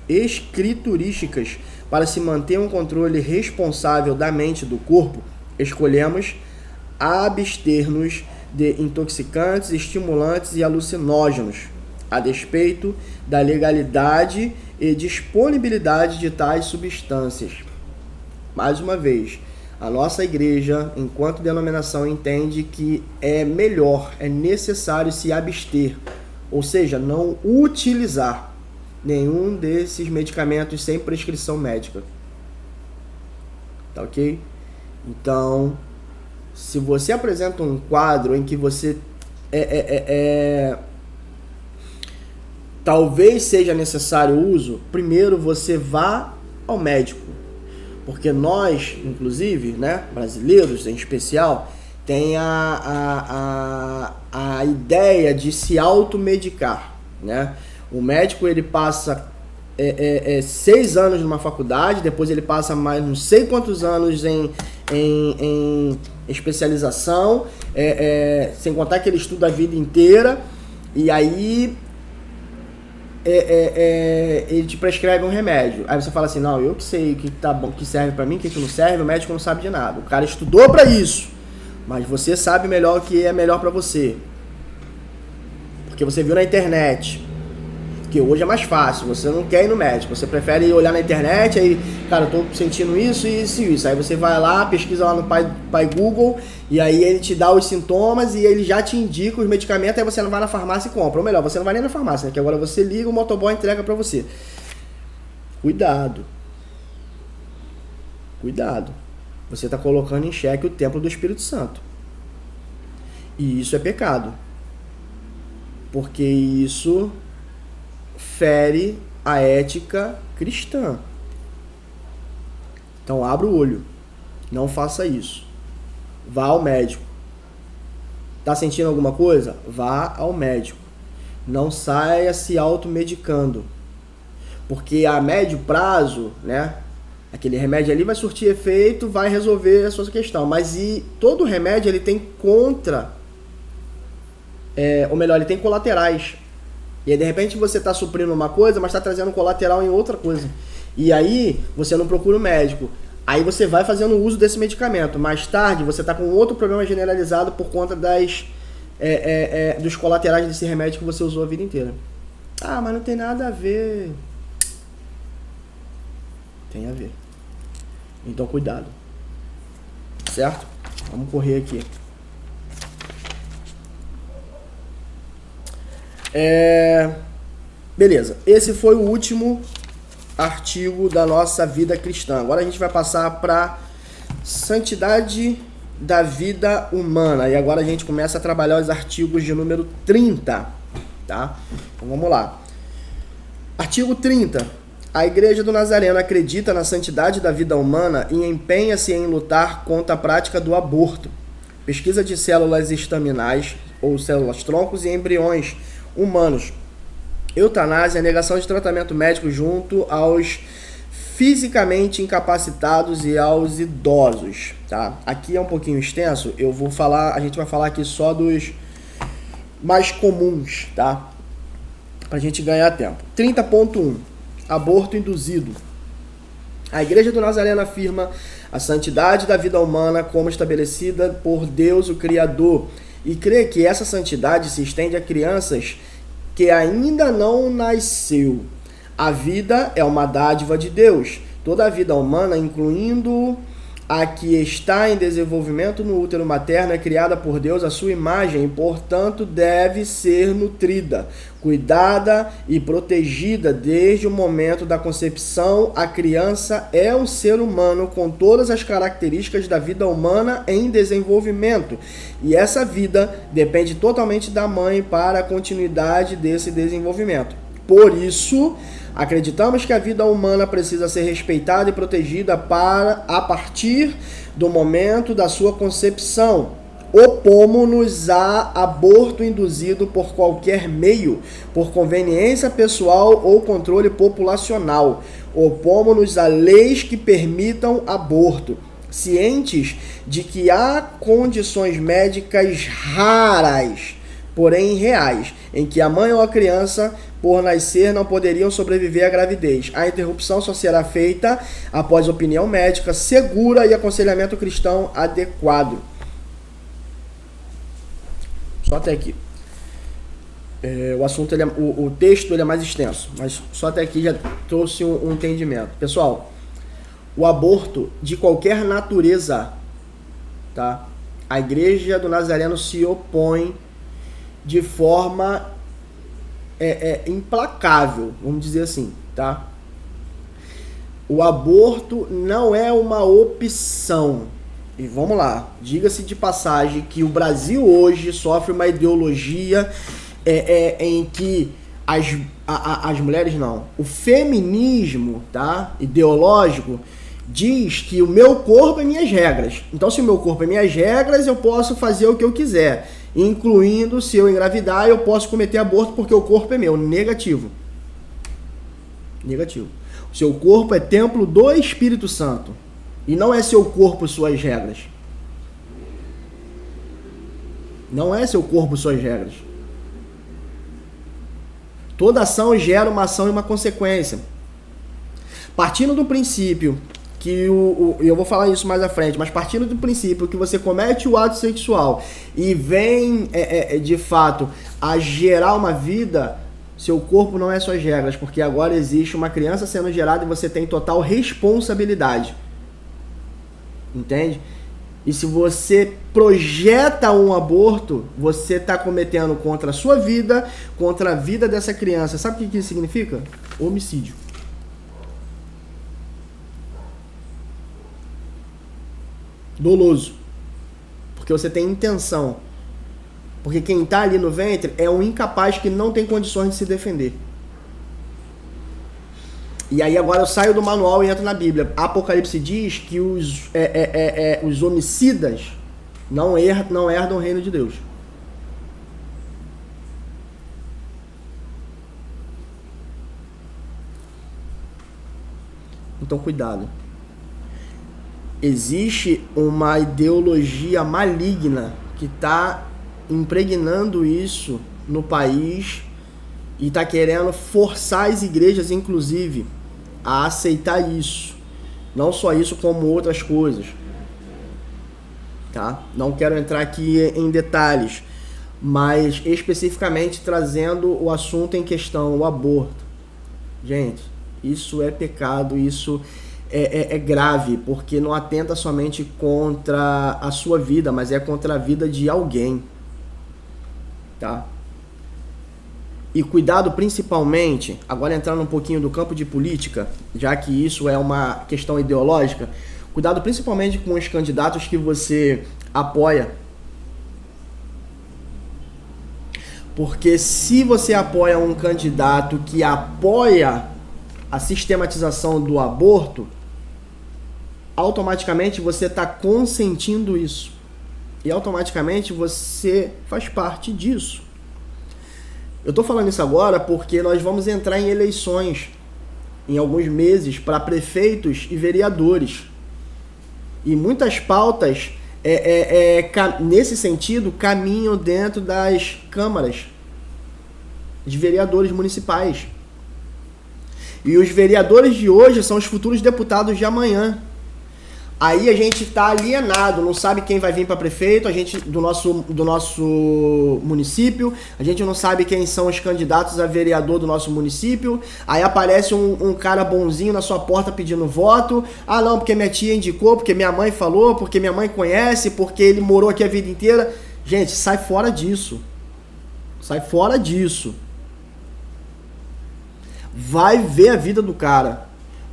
escriturísticas para se manter um controle responsável da mente e do corpo, escolhemos abster-nos de intoxicantes, estimulantes e alucinógenos, a despeito da legalidade e disponibilidade de tais substâncias. Mais uma vez, A nossa igreja, enquanto denominação, entende que é melhor, é necessário se abster, ou seja, não utilizar nenhum desses medicamentos sem prescrição médica. Tá ok? Então, se você apresenta um quadro em que você talvez seja necessário o uso, primeiro você vá ao médico. Porque nós, inclusive, né, brasileiros em especial, tem a ideia de se automedicar, né? O médico, ele passa 6 anos numa faculdade, depois ele passa mais não sei quantos anos em especialização, sem contar que ele estuda a vida inteira, e aí ele te prescreve um remédio. Aí você fala assim, não, eu que sei o que tá bom, que serve pra mim, o que não serve, o médico não sabe de nada. O cara estudou pra isso, mas você sabe melhor o que é melhor pra você. Porque você viu na internet. Que hoje é mais fácil, você não quer ir no médico, você prefere olhar na internet, aí, cara, eu tô sentindo isso, isso e isso. Aí você vai lá, pesquisa lá no Pai Google, e aí ele te dá os sintomas e ele já te indica os medicamentos, aí você não vai na farmácia e compra. Ou melhor, você não vai nem na farmácia, né? Que agora você liga, o motoboy entrega pra você. Cuidado. Cuidado. Você tá colocando em xeque o templo do Espírito Santo. E isso é pecado. Porque isso fere a ética cristã. Então abra o olho. Não faça isso. Vá ao médico. Tá sentindo alguma coisa? Vá ao médico. Não saia se automedicando. Porque a médio prazo, né? Aquele remédio ali vai surtir efeito, vai resolver a sua questão. Mas todo remédio ele tem ou melhor, ele tem colaterais. E aí, de repente, você está suprindo uma coisa, mas está trazendo colateral em outra coisa. E aí, você não procura o médico. Aí você vai fazendo uso desse medicamento. Mais tarde, você está com outro problema generalizado por conta dos colaterais desse remédio que você usou a vida inteira. Ah, mas não tem nada a ver. Tem a ver. Então, cuidado. Certo? Vamos correr aqui. Beleza, esse foi o último artigo da nossa vida cristã. Agora a gente vai passar para santidade da vida humana. E agora a gente começa a trabalhar os artigos de número 30, tá? Então vamos lá. Artigo 30. A Igreja do Nazareno acredita na santidade da vida humana e empenha-se em lutar contra a prática do aborto, pesquisa de células estaminais ou células-troncos e embriões humanos, eutanásia, negação de tratamento médico junto aos fisicamente incapacitados e aos idosos, tá? Aqui é um pouquinho extenso, a gente vai falar aqui só dos mais comuns, tá? Pra gente ganhar tempo. 30.1. Aborto induzido. A Igreja do Nazareno afirma a santidade da vida humana como estabelecida por Deus, o Criador, e crê que essa santidade se estende a crianças que ainda não nasceu. A vida é uma dádiva de Deus. Toda a vida humana, incluindo a que está em desenvolvimento no útero materno, é criada por Deus à sua imagem e, portanto, deve ser nutrida, cuidada e protegida desde o momento da concepção. A criança é um ser humano com todas as características da vida humana em desenvolvimento, e essa vida depende totalmente da mãe para a continuidade desse desenvolvimento. Por isso, acreditamos que a vida humana precisa ser respeitada e protegida a partir do momento da sua concepção. Opomos-nos a aborto induzido por qualquer meio, por conveniência pessoal ou controle populacional. Opomos-nos a leis que permitam aborto, cientes de que há condições médicas raras, porém reais, em que a mãe ou a criança, por nascer, não poderiam sobreviver à gravidez. A interrupção só será feita após opinião médica segura e aconselhamento cristão adequado. Só até aqui. O assunto, o texto ele é mais extenso, mas só até aqui já trouxe um entendimento. Pessoal, o aborto de qualquer natureza, tá? A Igreja do Nazareno se opõe de forma implacável, vamos dizer assim, tá? O aborto não é uma opção. E vamos lá, diga-se de passagem que o Brasil hoje sofre uma ideologia em que as mulheres não, o feminismo, tá, ideológico, diz que o meu corpo é minhas regras. Então, se o meu corpo é minhas regras, eu posso fazer o que eu quiser, incluindo, se eu engravidar, eu posso cometer aborto porque o corpo é meu. Negativo. Negativo. O seu corpo é templo do Espírito Santo. E não é seu corpo suas regras. Não é seu corpo suas regras. Toda ação gera uma ação e uma consequência. Partindo do princípio que eu vou falar isso mais à frente, mas partindo do princípio que você comete o ato sexual e vem de fato a gerar uma vida, seu corpo não é suas regras, porque agora existe uma criança sendo gerada e você tem total responsabilidade. Entende? E se você projeta um aborto, você está cometendo contra a sua vida, contra a vida dessa criança. Sabe o que isso significa? Homicídio. Doloso. Porque você tem intenção. Porque quem está ali no ventre é um incapaz que não tem condições de se defender. E aí agora eu saio do manual e entro na Bíblia. Apocalipse diz que os homicidas não herdam o reino de Deus. Então cuidado. Existe uma ideologia maligna que está impregnando isso no país e está querendo forçar as igrejas, inclusive, a aceitar isso. Não só isso, como outras coisas. Tá? Não quero entrar aqui em detalhes, mas especificamente trazendo o assunto em questão, o aborto. Gente, isso é pecado, isso é grave, porque não atenta somente contra a sua vida, mas é contra a vida de alguém. Tá? E cuidado principalmente, agora entrando um pouquinho do campo de política, já que isso é uma questão ideológica, cuidado principalmente com os candidatos que você apoia. Porque se você apoia um candidato que apoia a sistematização do aborto, automaticamente você está consentindo isso. E automaticamente você faz parte disso. Eu estou falando isso agora porque nós vamos entrar em eleições em alguns meses para prefeitos e vereadores. E muitas pautas, nesse sentido, caminham dentro das câmaras de vereadores municipais. E os vereadores de hoje são os futuros deputados de amanhã. Aí a gente está alienado, não sabe quem vai vir para prefeito, a gente do nosso município, a gente não sabe quem são os candidatos a vereador do nosso município, aí aparece um cara bonzinho na sua porta pedindo voto, ah não, porque minha tia indicou, porque minha mãe falou, porque minha mãe conhece, porque ele morou aqui a vida inteira. Gente, sai fora disso. Sai fora disso. Vai ver a vida do cara.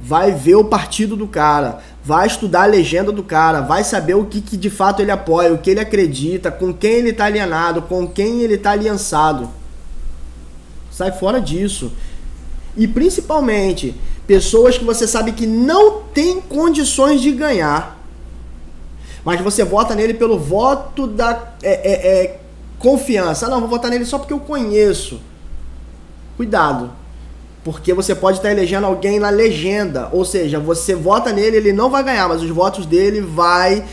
Vai ver o partido do cara, vai estudar a legenda do cara, vai saber o que de fato ele apoia, o que ele acredita, com quem ele está alienado, com quem ele está aliançado. Sai fora disso. E principalmente, pessoas que você sabe que não tem condições de ganhar, mas você vota nele pelo voto da confiança. Não, vou votar nele só porque eu conheço. Cuidado. Porque você pode estar elegendo alguém na legenda. Ou seja, você vota nele, ele não vai ganhar, mas os votos dele vai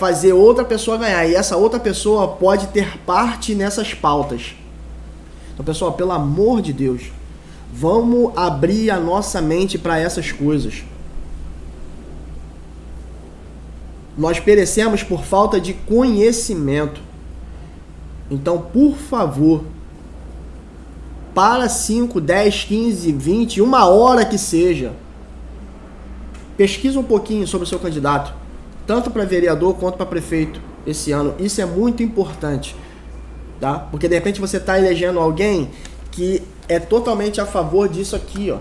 fazer outra pessoa ganhar. E essa outra pessoa pode ter parte nessas pautas. Então, pessoal, pelo amor de Deus, vamos abrir a nossa mente para essas coisas. Nós perecemos por falta de conhecimento. Então, por favor, para 5, 10, 15, 20, uma hora que seja, pesquisa um pouquinho sobre o seu candidato, tanto para vereador quanto para prefeito esse ano. Isso é muito importante, tá? Porque de repente você está elegendo alguém que é totalmente a favor disso aqui, ó.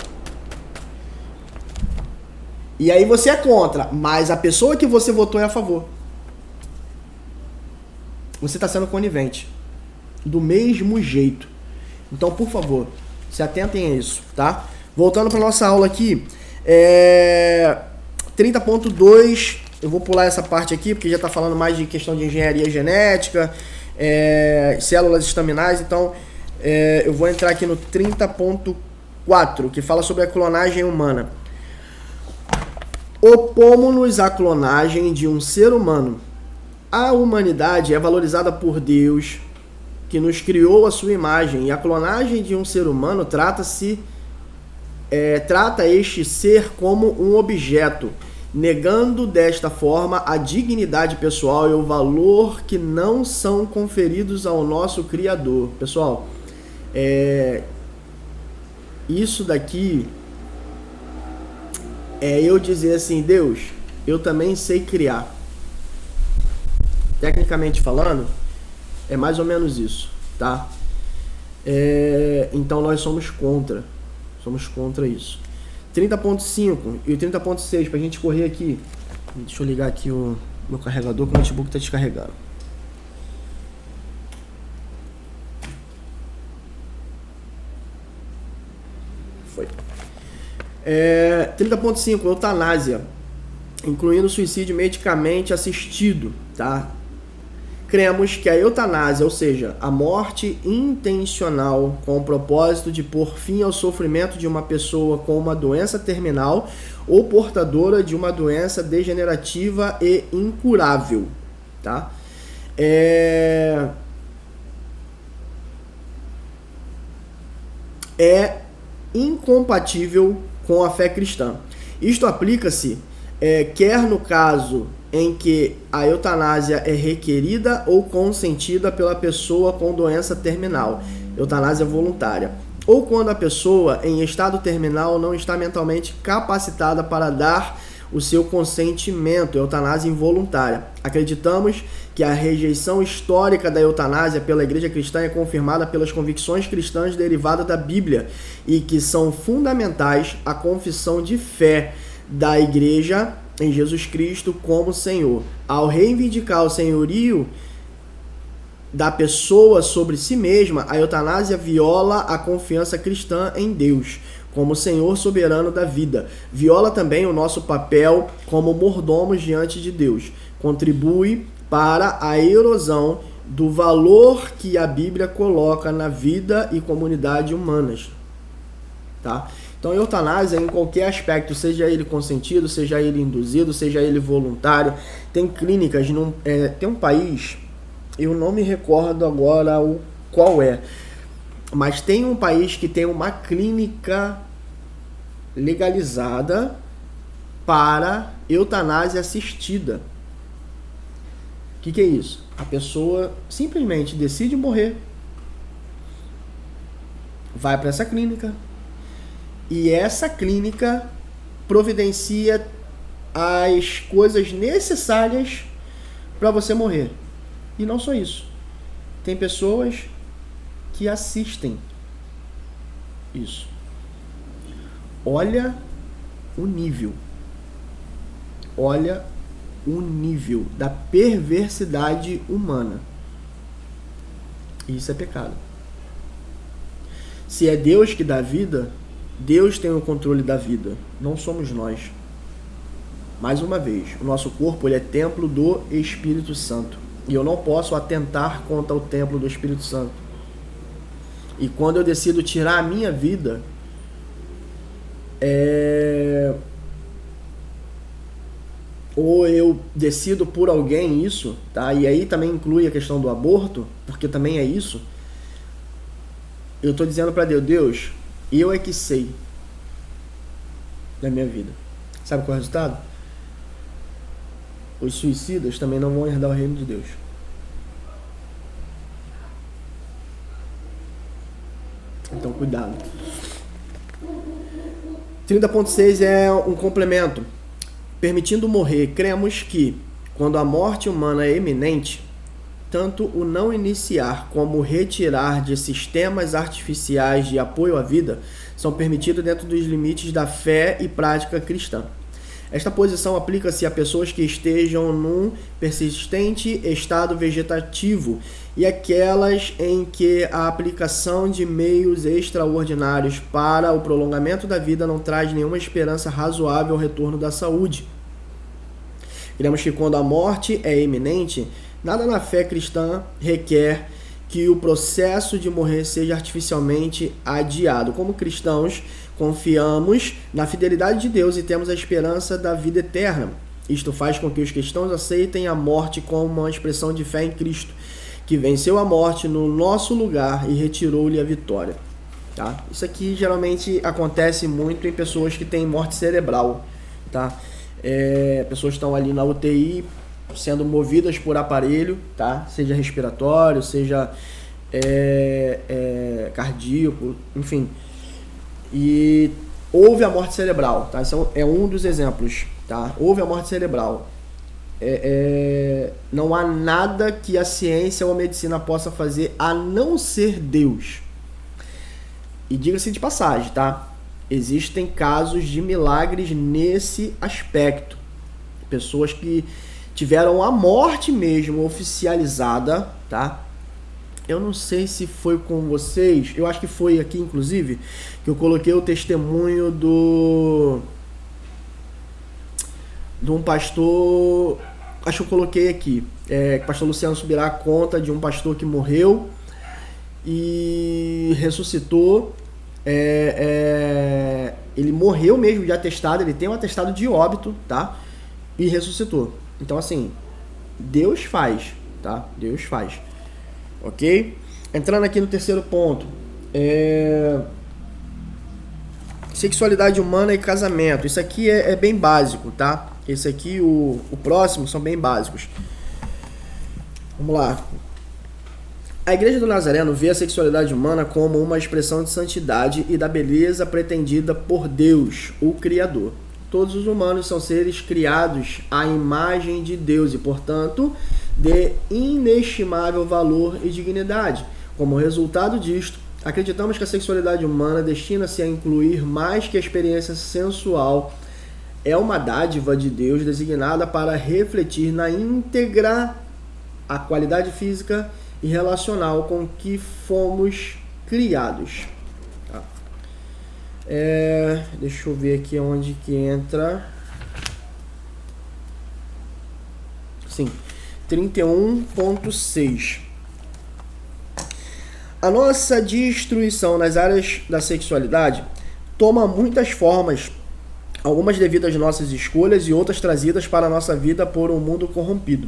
E aí você é contra, mas a pessoa que você votou é a favor. Você está sendo conivente. Do mesmo jeito. Então, por favor, se atentem a isso, tá? Voltando para nossa aula aqui, 30.2, eu vou pular essa parte aqui, porque já está falando mais de questão de engenharia genética, células estaminais, então eu vou entrar aqui no 30.4, que fala sobre a clonagem humana. Opomos-nos à clonagem de um ser humano. A humanidade é valorizada por Deus, que nos criou a sua imagem, e a clonagem de um ser humano trata este ser como um objeto, negando desta forma a dignidade pessoal e o valor que não são conferidos ao nosso Criador. Pessoal, isso daqui é eu dizer assim, Deus, eu também sei criar. Tecnicamente falando, é mais ou menos isso, tá? Então nós somos contra isso. 30.5 e o 30.6, pra gente correr aqui. Deixa eu ligar aqui o meu carregador, que o notebook tá descarregando. Foi. 30.5, eutanásia, incluindo suicídio medicamente assistido, tá? Cremos que a eutanásia, ou seja, a morte intencional com o propósito de pôr fim ao sofrimento de uma pessoa com uma doença terminal ou portadora de uma doença degenerativa e incurável, tá? É incompatível com a fé cristã. Isto aplica-se quer no caso em que a eutanásia é requerida ou consentida pela pessoa com doença terminal, eutanásia voluntária, ou quando a pessoa em estado terminal não está mentalmente capacitada para dar o seu consentimento, eutanásia involuntária. Acreditamos que a rejeição histórica da eutanásia pela Igreja Cristã é confirmada pelas convicções cristãs derivadas da Bíblia e que são fundamentais à confissão de fé da Igreja em Jesus Cristo como Senhor. Ao reivindicar o senhorio da pessoa sobre si mesma, a eutanásia viola a confiança cristã em Deus como Senhor soberano da vida. Viola também o nosso papel como mordomos diante de Deus. Contribui para a erosão do valor que a Bíblia coloca na vida e comunidade humanas. Tá? Então, eutanásia em qualquer aspecto, seja ele consentido, seja ele induzido, seja ele voluntário. Tem clínicas, tem um país, eu não me recordo agora qual é, mas tem um país que tem uma clínica legalizada para eutanásia assistida. O que é isso? A pessoa simplesmente decide morrer, vai para essa clínica, e essa clínica providencia as coisas necessárias para você morrer. E não só isso. Tem pessoas que assistem isso. Olha o nível. Olha o nível da perversidade humana. Isso é pecado. Se é Deus que dá vida, Deus tem o controle da vida, não somos nós. Mais uma vez, o nosso corpo ele é templo do Espírito Santo. E eu não posso atentar contra o templo do Espírito Santo. E quando eu decido tirar a minha vida, ou eu decido por alguém isso, tá? E aí também inclui a questão do aborto, porque também é isso. Eu estou dizendo para Deus, eu é que sei da minha vida. Sabe qual é o resultado? Os suicidas também não vão herdar o reino de Deus. Então, cuidado. 30.6 é um complemento. Permitindo morrer, cremos que, quando a morte humana é iminente, tanto o não iniciar como o retirar de sistemas artificiais de apoio à vida são permitidos dentro dos limites da fé e prática cristã. Esta posição aplica-se a pessoas que estejam num persistente estado vegetativo e aquelas em que a aplicação de meios extraordinários para o prolongamento da vida não traz nenhuma esperança razoável ao retorno da saúde. Cremos que quando a morte é iminente, nada na fé cristã requer que o processo de morrer seja artificialmente adiado. Como cristãos, confiamos na fidelidade de Deus e temos a esperança da vida eterna. Isto faz com que os cristãos aceitem a morte como uma expressão de fé em Cristo, que venceu a morte no nosso lugar e retirou-lhe a vitória. Tá? Isso aqui geralmente acontece muito em pessoas que têm morte cerebral. Tá? Pessoas estão ali na UTI sendo movidas por aparelho, tá? Seja respiratório, seja cardíaco, enfim. E houve a morte cerebral, tá? Esse é um dos exemplos, tá? Houve a morte cerebral. Não há nada que a ciência ou a medicina possa fazer a não ser Deus. E diga-se de passagem, tá? Existem casos de milagres nesse aspecto. Pessoas que tiveram a morte mesmo oficializada, tá? Eu não sei se foi com vocês, eu acho que foi aqui, inclusive, que eu coloquei o testemunho de um pastor, acho que eu coloquei aqui, o pastor Luciano Subirá conta de um pastor que morreu e ressuscitou. Ele morreu mesmo de atestado, ele tem um atestado de óbito, tá? E ressuscitou. Então, assim, Deus faz, tá? Deus faz. Ok? Entrando aqui no terceiro ponto. Sexualidade humana e casamento. Isso aqui é bem básico, tá? Esse aqui e o próximo são bem básicos. Vamos lá. A Igreja do Nazareno vê a sexualidade humana como uma expressão de santidade e da beleza pretendida por Deus, o Criador. Todos os humanos são seres criados à imagem de Deus e, portanto, de inestimável valor e dignidade. Como resultado disto, acreditamos que a sexualidade humana destina-se a incluir mais que a experiência sensual. É uma dádiva de Deus designada para refletir na íntegra a qualidade física e relacional com que fomos criados. Tá? Deixa eu ver aqui onde que entra. Sim, 31.6. A nossa destruição nas áreas da sexualidade toma muitas formas, algumas devido às nossas escolhas e outras trazidas para a nossa vida por um mundo corrompido.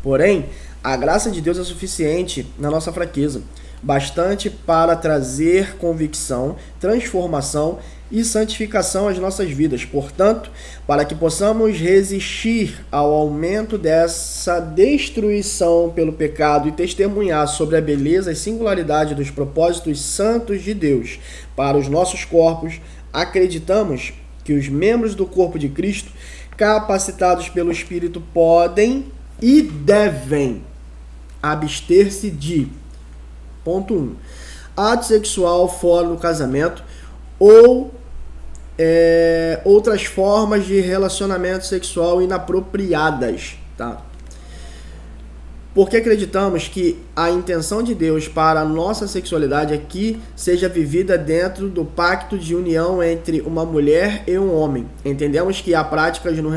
Porém, a graça de Deus é suficiente na nossa fraqueza, bastante para trazer convicção, transformação e santificação às nossas vidas. Portanto, para que possamos resistir ao aumento dessa destruição pelo pecado e testemunhar sobre a beleza e singularidade dos propósitos santos de Deus para os nossos corpos, acreditamos que os membros do corpo de Cristo, capacitados pelo Espírito, podem e devem abster-se de, ponto 1, ato sexual fora do casamento ou outras formas de relacionamento sexual inapropriadas, tá? Porque acreditamos que a intenção de Deus para a nossa sexualidade é que seja vivida dentro do pacto de união entre uma mulher e um homem. Entendemos que há práticas no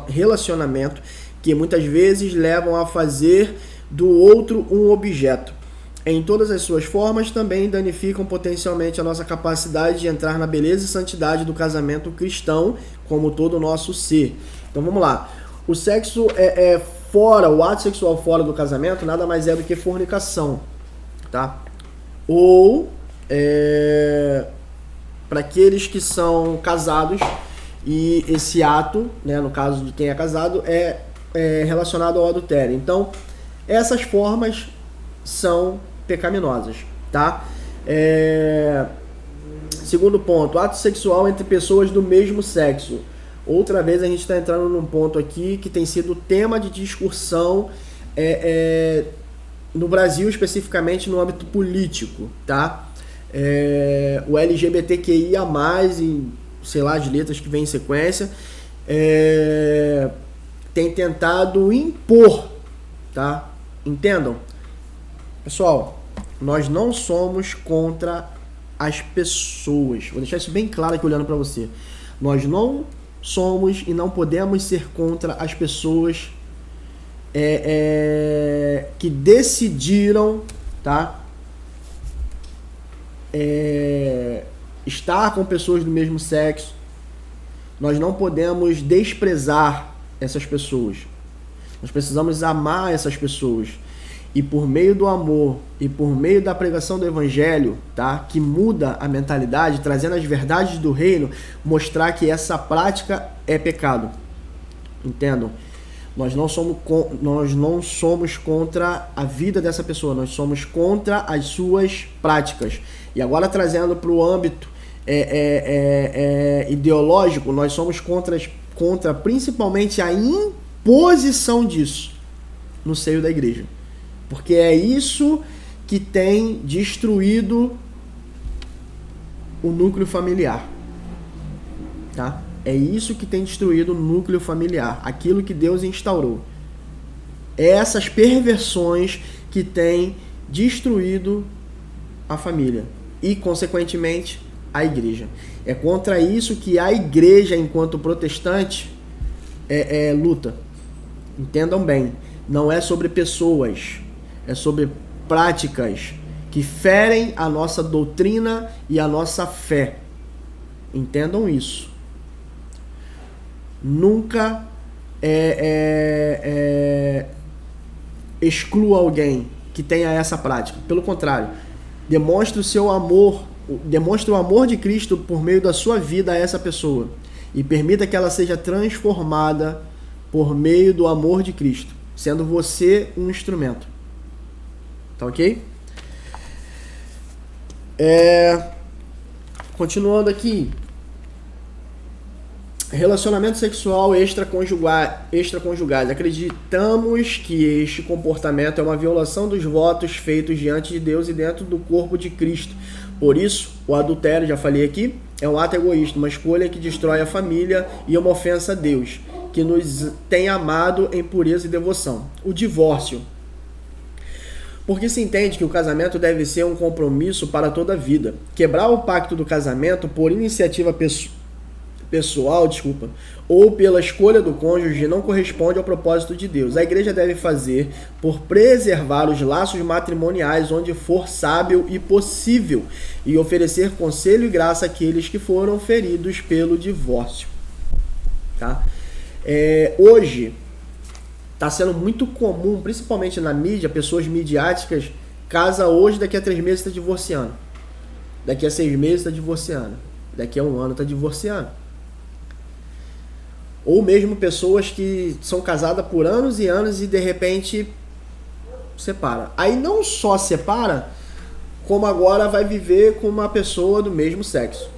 relacionamento que muitas vezes levam a fazer do outro um objeto. Em todas as suas formas, também danificam potencialmente a nossa capacidade de entrar na beleza e santidade do casamento cristão, como todo o nosso ser. Então vamos lá. O sexo fora, o ato sexual fora do casamento nada mais é do que fornicação, tá? Ou para aqueles que são casados e esse ato, né, no caso de quem é casado, é relacionado ao adultério. Então, essas formas são pecaminosas, tá? Segundo ponto, ato sexual entre pessoas do mesmo sexo. Outra vez a gente está entrando num ponto aqui que tem sido tema de discussão no Brasil, especificamente no âmbito político, tá? O LGBTQIA+, e sei lá, as letras que vêm em sequência, tem tentado impor, tá? Entendam? Pessoal, nós não somos contra as pessoas. Vou deixar isso bem claro aqui olhando para você. Nós não somos e não podemos ser contra as pessoas que decidiram, tá? Estar com pessoas do mesmo sexo. Nós não podemos desprezar essas pessoas. Nós precisamos amar essas pessoas. E por meio do amor e por meio da pregação do evangelho, tá? Que muda a mentalidade, trazendo as verdades do reino, mostrar que essa prática é pecado. Entendam? Nós não somos contra a vida dessa pessoa, nós somos contra as suas práticas. E agora trazendo para o âmbito ideológico, nós somos contra principalmente a imposição disso no seio da igreja. Porque é isso que tem destruído o núcleo familiar. Tá? É isso que tem destruído o núcleo familiar. Aquilo que Deus instaurou. Essas perversões que têm destruído a família. E, consequentemente, a igreja. É contra isso que a igreja, enquanto protestante, luta. Entendam bem. Não é sobre pessoas. É sobre práticas que ferem a nossa doutrina e a nossa fé. Entendam isso. Nunca exclua alguém que tenha essa prática. Pelo contrário, demonstre o seu amor, demonstre o amor de Cristo por meio da sua vida a essa pessoa. E permita que ela seja transformada por meio do amor de Cristo, sendo você um instrumento. Tá ok? Continuando aqui. Relacionamento sexual extraconjugais. Acreditamos que este comportamento é uma violação dos votos feitos diante de Deus e dentro do corpo de Cristo. Por isso, o adultério, já falei aqui, é um ato egoísta, uma escolha que destrói a família e uma ofensa a Deus, que nos tem amado em pureza e devoção. O divórcio. Porque se entende que o casamento deve ser um compromisso para toda a vida. Quebrar o pacto do casamento por iniciativa pessoal, ou pela escolha do cônjuge não corresponde ao propósito de Deus. A igreja deve fazer por preservar os laços matrimoniais onde for sábio e possível e oferecer conselho e graça àqueles que foram feridos pelo divórcio. Tá? Hoje está sendo muito comum, principalmente na mídia, pessoas midiáticas, casa hoje, daqui a 3 meses está divorciando. Daqui a 6 meses está divorciando. Daqui a 1 ano está divorciando. Ou mesmo pessoas que são casadas por anos e anos e de repente separa. Aí não só separa, como agora vai viver com uma pessoa do mesmo sexo.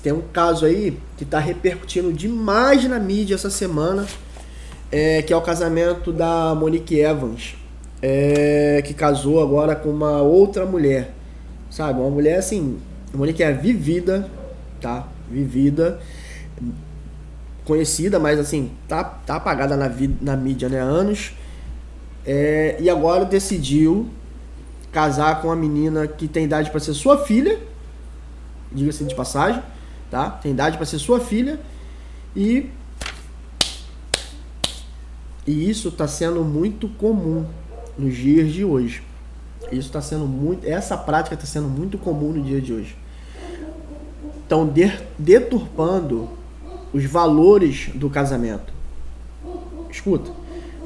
Tem um caso aí que está repercutindo demais na mídia essa semana, que é o casamento da Monique Evans, que casou agora com uma outra mulher, sabe? Uma mulher assim, a Monique é vivida, tá? Vivida, conhecida, mas assim, tá apagada na mídia, né? Há anos, e agora decidiu casar com uma menina que tem idade para ser sua filha, diga-se de passagem. Tá? Tem idade para ser sua filha e isso está sendo muito comum nos dias de hoje. Essa prática está sendo muito comum no dia de hoje. Estão deturpando os valores do casamento. Escuta,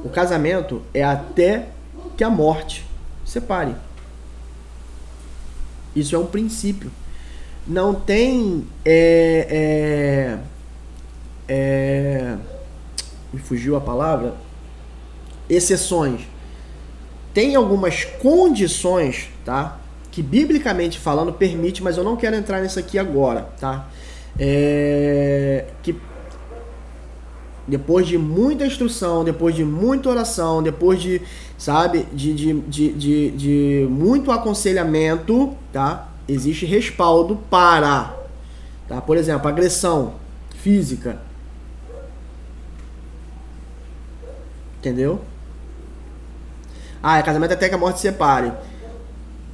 o casamento é até que a morte separe. Isso é um princípio. Não tem me fugiu a palavra, exceções. Tem algumas condições, tá? Que biblicamente falando permite, mas eu não quero entrar nisso aqui agora, tá? que depois de muita instrução, depois de muita oração, depois de, sabe, de muito aconselhamento, tá? Existe respaldo para, tá? Por exemplo, agressão física. Entendeu? É casamento até que a morte separe.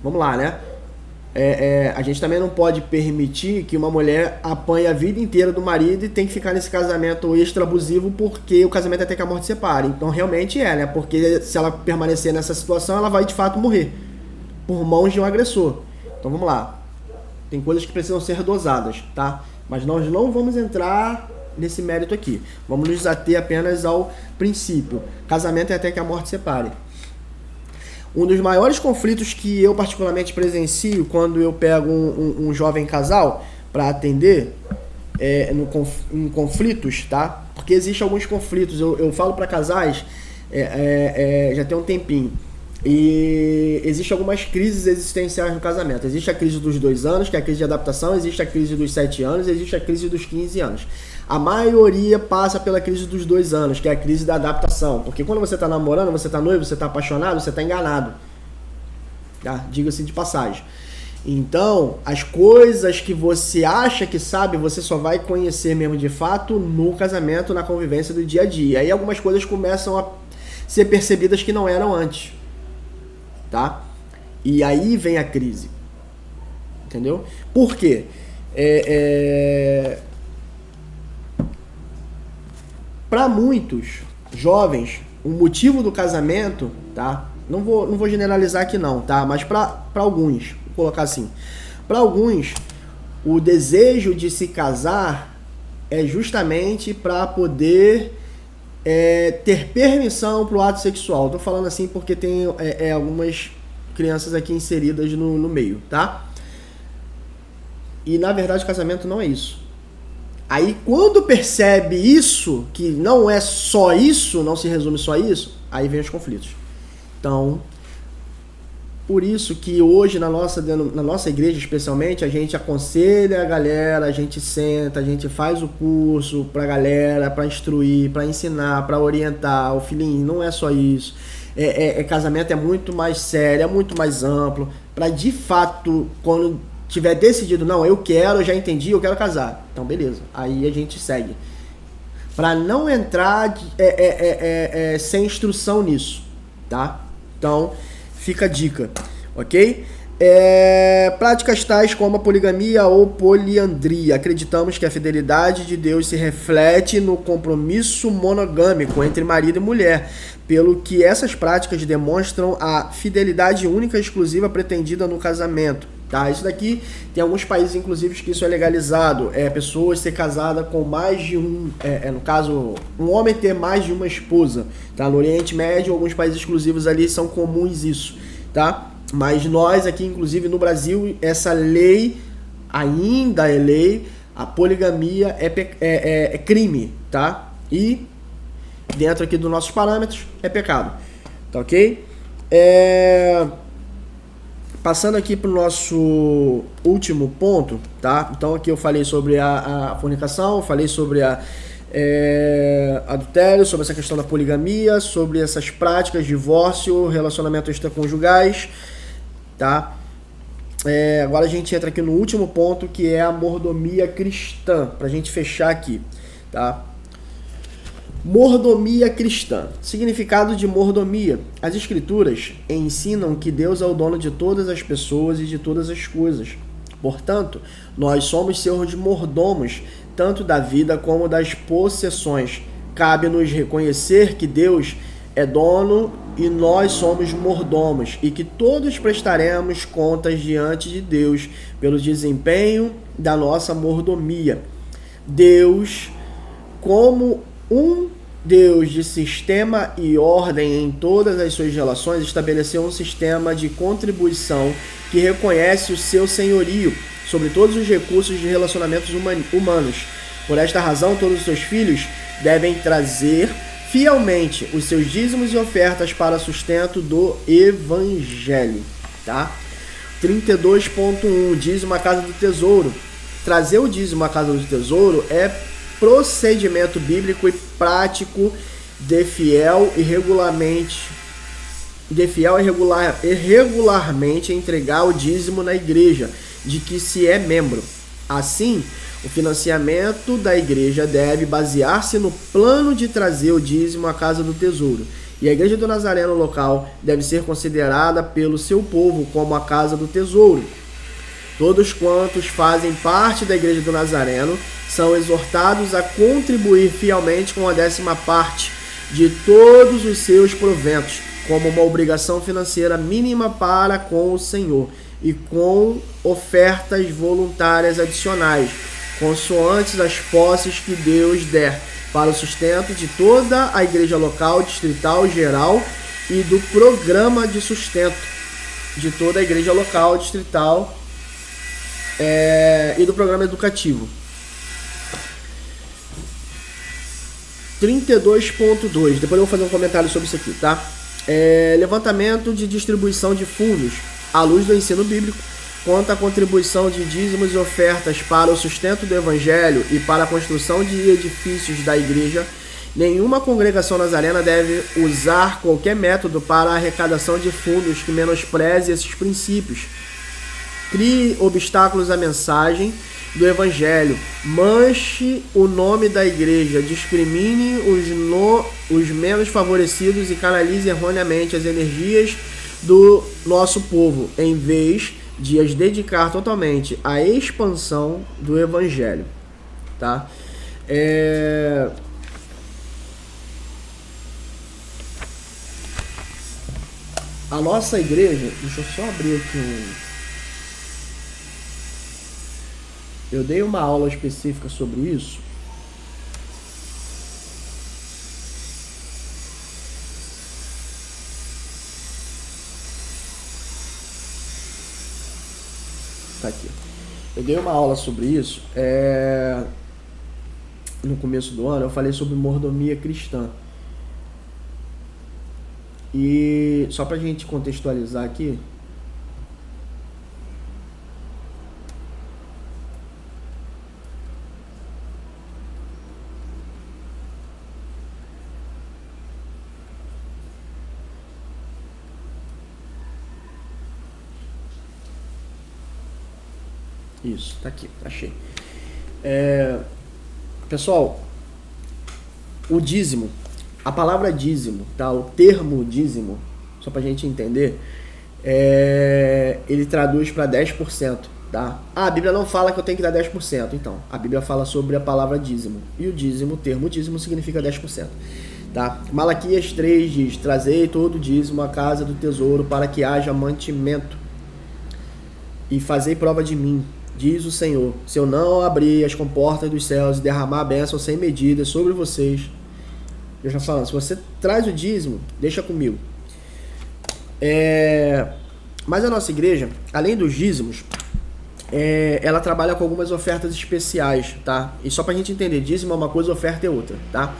Vamos lá, né? A gente também não pode permitir que uma mulher apanhe a vida inteira do marido e tem que ficar nesse casamento extra-abusivo porque o casamento até que a morte separe. Então realmente né? Porque se ela permanecer nessa situação, ela vai de fato morrer por mãos de um agressor. Então vamos lá. Tem coisas que precisam ser dosadas, tá? Mas nós não vamos entrar nesse mérito aqui. Vamos nos ater apenas ao princípio. Casamento é até que a morte separe. Um dos maiores conflitos que eu particularmente presencio quando eu pego um jovem casal para atender em conflitos, tá? Porque existem alguns conflitos. Eu falo para casais já tem um tempinho. E existem algumas crises existenciais no casamento. Existe a crise dos 2 anos, que é a crise de adaptação. Existe a crise dos 7 anos. Existe a crise dos 15 anos. A maioria passa pela crise dos 2 anos, que é a crise da adaptação. Porque quando você está namorando, você está noivo, você está apaixonado, você está enganado. Tá? Diga-se de passagem. Então, as coisas que você acha que sabe, você só vai conhecer mesmo de fato no casamento, na convivência do dia a dia. Aí algumas coisas começam a ser percebidas que não eram antes. Tá? E aí vem a crise. Entendeu? Por quê? Para muitos jovens, o motivo do casamento, tá? Não vou generalizar aqui não, tá? Mas para alguns, vou colocar assim. Para alguns, o desejo de se casar é justamente para poder ter permissão para o ato sexual. Tô falando assim porque tem algumas crianças aqui inseridas no meio, tá? E na verdade o casamento não é isso. Aí quando percebe isso, que não é só isso, não se resume só a isso, aí vem os conflitos. Então, por isso que hoje na nossa igreja especialmente, a gente aconselha a galera, a gente senta, a gente faz o curso pra galera, pra instruir, pra ensinar, pra orientar. O filhinho, não é só isso. Casamento é muito mais sério, é muito mais amplo, pra de fato, quando tiver decidido, não, eu já entendi, eu quero casar. Então, beleza. Aí a gente segue. Pra não entrar sem instrução nisso, tá? Então, fica a dica, ok? Práticas tais como a poligamia ou poliandria. Acreditamos que a fidelidade de Deus se reflete no compromisso monogâmico entre marido e mulher, pelo que essas práticas demonstram a fidelidade única e exclusiva pretendida no casamento. Tá? Isso daqui tem alguns países, inclusive, que isso é legalizado. Pessoas ser casada com mais de no caso, um homem ter mais de uma esposa. Tá? No Oriente Médio, alguns países exclusivos ali são comuns isso. Tá? Mas nós aqui, inclusive no Brasil, essa lei ainda é lei. A poligamia é crime. Tá? E dentro aqui dos nossos parâmetros é pecado. Tá ok? Passando aqui para o nosso último ponto, tá? Então aqui eu falei sobre a fornicação, falei sobre adultério, sobre essa questão da poligamia, sobre essas práticas, divórcio, relacionamentos extraconjugais, tá? Agora a gente entra aqui no último ponto, que é a mordomia cristã, pra gente fechar aqui, tá? Mordomia cristã. Significado de mordomia. As escrituras ensinam que Deus é o dono de todas as pessoas e de todas as coisas. Portanto, nós somos seus mordomos, tanto da vida como das possessões. Cabe-nos reconhecer que Deus é dono e nós somos mordomos, e que todos prestaremos contas diante de Deus pelo desempenho da nossa mordomia. Deus, como um Deus de sistema e ordem em todas as suas relações, estabeleceu um sistema de contribuição que reconhece o seu senhorio sobre todos os recursos de relacionamentos humanos. Por esta razão, todos os seus filhos devem trazer fielmente os seus dízimos e ofertas para sustento do Evangelho. Tá? 32.1, dízimo à casa do tesouro. trazer o dízimo à casa do tesouro é procedimento bíblico e prático de fiel e regularmente entregar o dízimo na igreja de que se é membro. Assim, o financiamento da igreja deve basear-se no plano de trazer o dízimo à casa do tesouro. E a igreja do Nazareno local deve ser considerada pelo seu povo como a casa do tesouro. Todos quantos fazem parte da igreja do Nazareno são exortados a contribuir fielmente com a 10ª de todos os seus proventos, como uma obrigação financeira mínima para com o Senhor, e com ofertas voluntárias adicionais, consoantes as posses que Deus der, para o sustento de toda a igreja local, distrital, geral e do programa de sustento de toda a igreja local, distrital e do programa educativo. 32.2, depois eu vou fazer um comentário sobre isso aqui, tá? Levantamento de distribuição de fundos à luz do ensino bíblico quanto à contribuição de dízimos e ofertas para o sustento do evangelho e para a construção de edifícios da igreja. Nenhuma congregação nazarena deve usar qualquer método para a arrecadação de fundos que menospreze esses princípios, crie obstáculos à mensagem do evangelho, manche o nome da igreja, discrimine os menos favorecidos e canalize erroneamente as energias do nosso povo, em vez de as dedicar totalmente à expansão do evangelho, tá? A nossa igreja, deixa eu só abrir aqui eu dei uma aula específica sobre isso. Tá aqui. Eu dei uma aula sobre isso no começo do ano. Eu falei sobre mordomia cristã. E só pra gente contextualizar aqui, isso, tá aqui, achei. Pessoal, o dízimo, a palavra dízimo, tá? O termo dízimo, só pra gente entender, ele traduz para 10%, tá? A Bíblia não fala que eu tenho que dar 10%, então. A Bíblia fala sobre a palavra dízimo. E o dízimo, o termo dízimo significa 10%, tá? Malaquias 3 diz: trazei todo o dízimo à casa do tesouro para que haja mantimento e fazei prova de mim, diz o Senhor, se eu não abrir as comportas dos céus e derramar a bênção sem medida sobre vocês. Deus está falando, se você traz o dízimo, deixa comigo. Mas a nossa igreja, além dos dízimos, ela trabalha com algumas ofertas especiais, tá? E só pra gente entender, dízimo é uma coisa, oferta é outra, tá?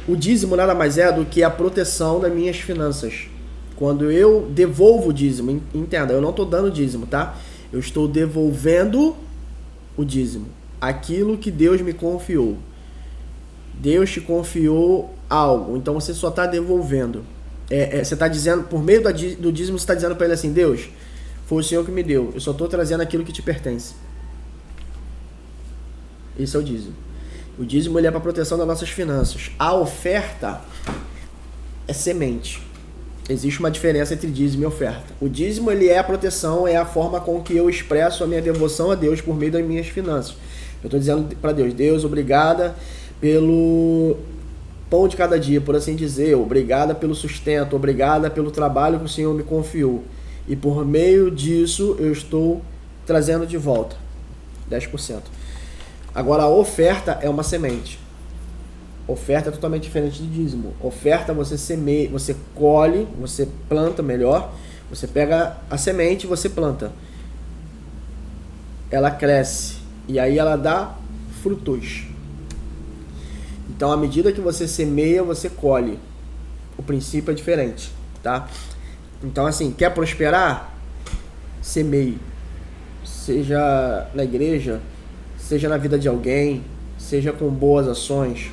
O dízimo nada mais é do que a proteção das minhas finanças. Quando eu devolvo o dízimo, entenda, eu não estou dando dízimo, tá? Eu estou devolvendo o dízimo, aquilo que Deus me confiou. Deus te confiou algo, então você só está devolvendo. Você está dizendo, por meio do dízimo, você está dizendo para ele assim: Deus, foi o Senhor que me deu, eu só estou trazendo aquilo que te pertence. Esse é o dízimo. O dízimo ele é para proteção das nossas finanças. A oferta é semente. Existe uma diferença entre dízimo e oferta. O dízimo ele é a proteção, é a forma com que eu expresso a minha devoção a Deus por meio das minhas finanças. Eu estou dizendo para Deus: Deus, obrigada pelo pão de cada dia, por assim dizer, obrigada pelo sustento, obrigada pelo trabalho que o Senhor me confiou. E por meio disso eu estou trazendo de volta 10%. Agora a oferta é uma semente. Oferta é totalmente diferente de dízimo. Oferta você semeia, você colhe, você planta melhor, você pega a semente e você planta. Ela cresce e aí ela dá frutos. Então, à medida que você semeia, você colhe. O princípio é diferente, tá? Então, assim, quer prosperar? Semeie. Seja na igreja, seja na vida de alguém, seja com boas ações,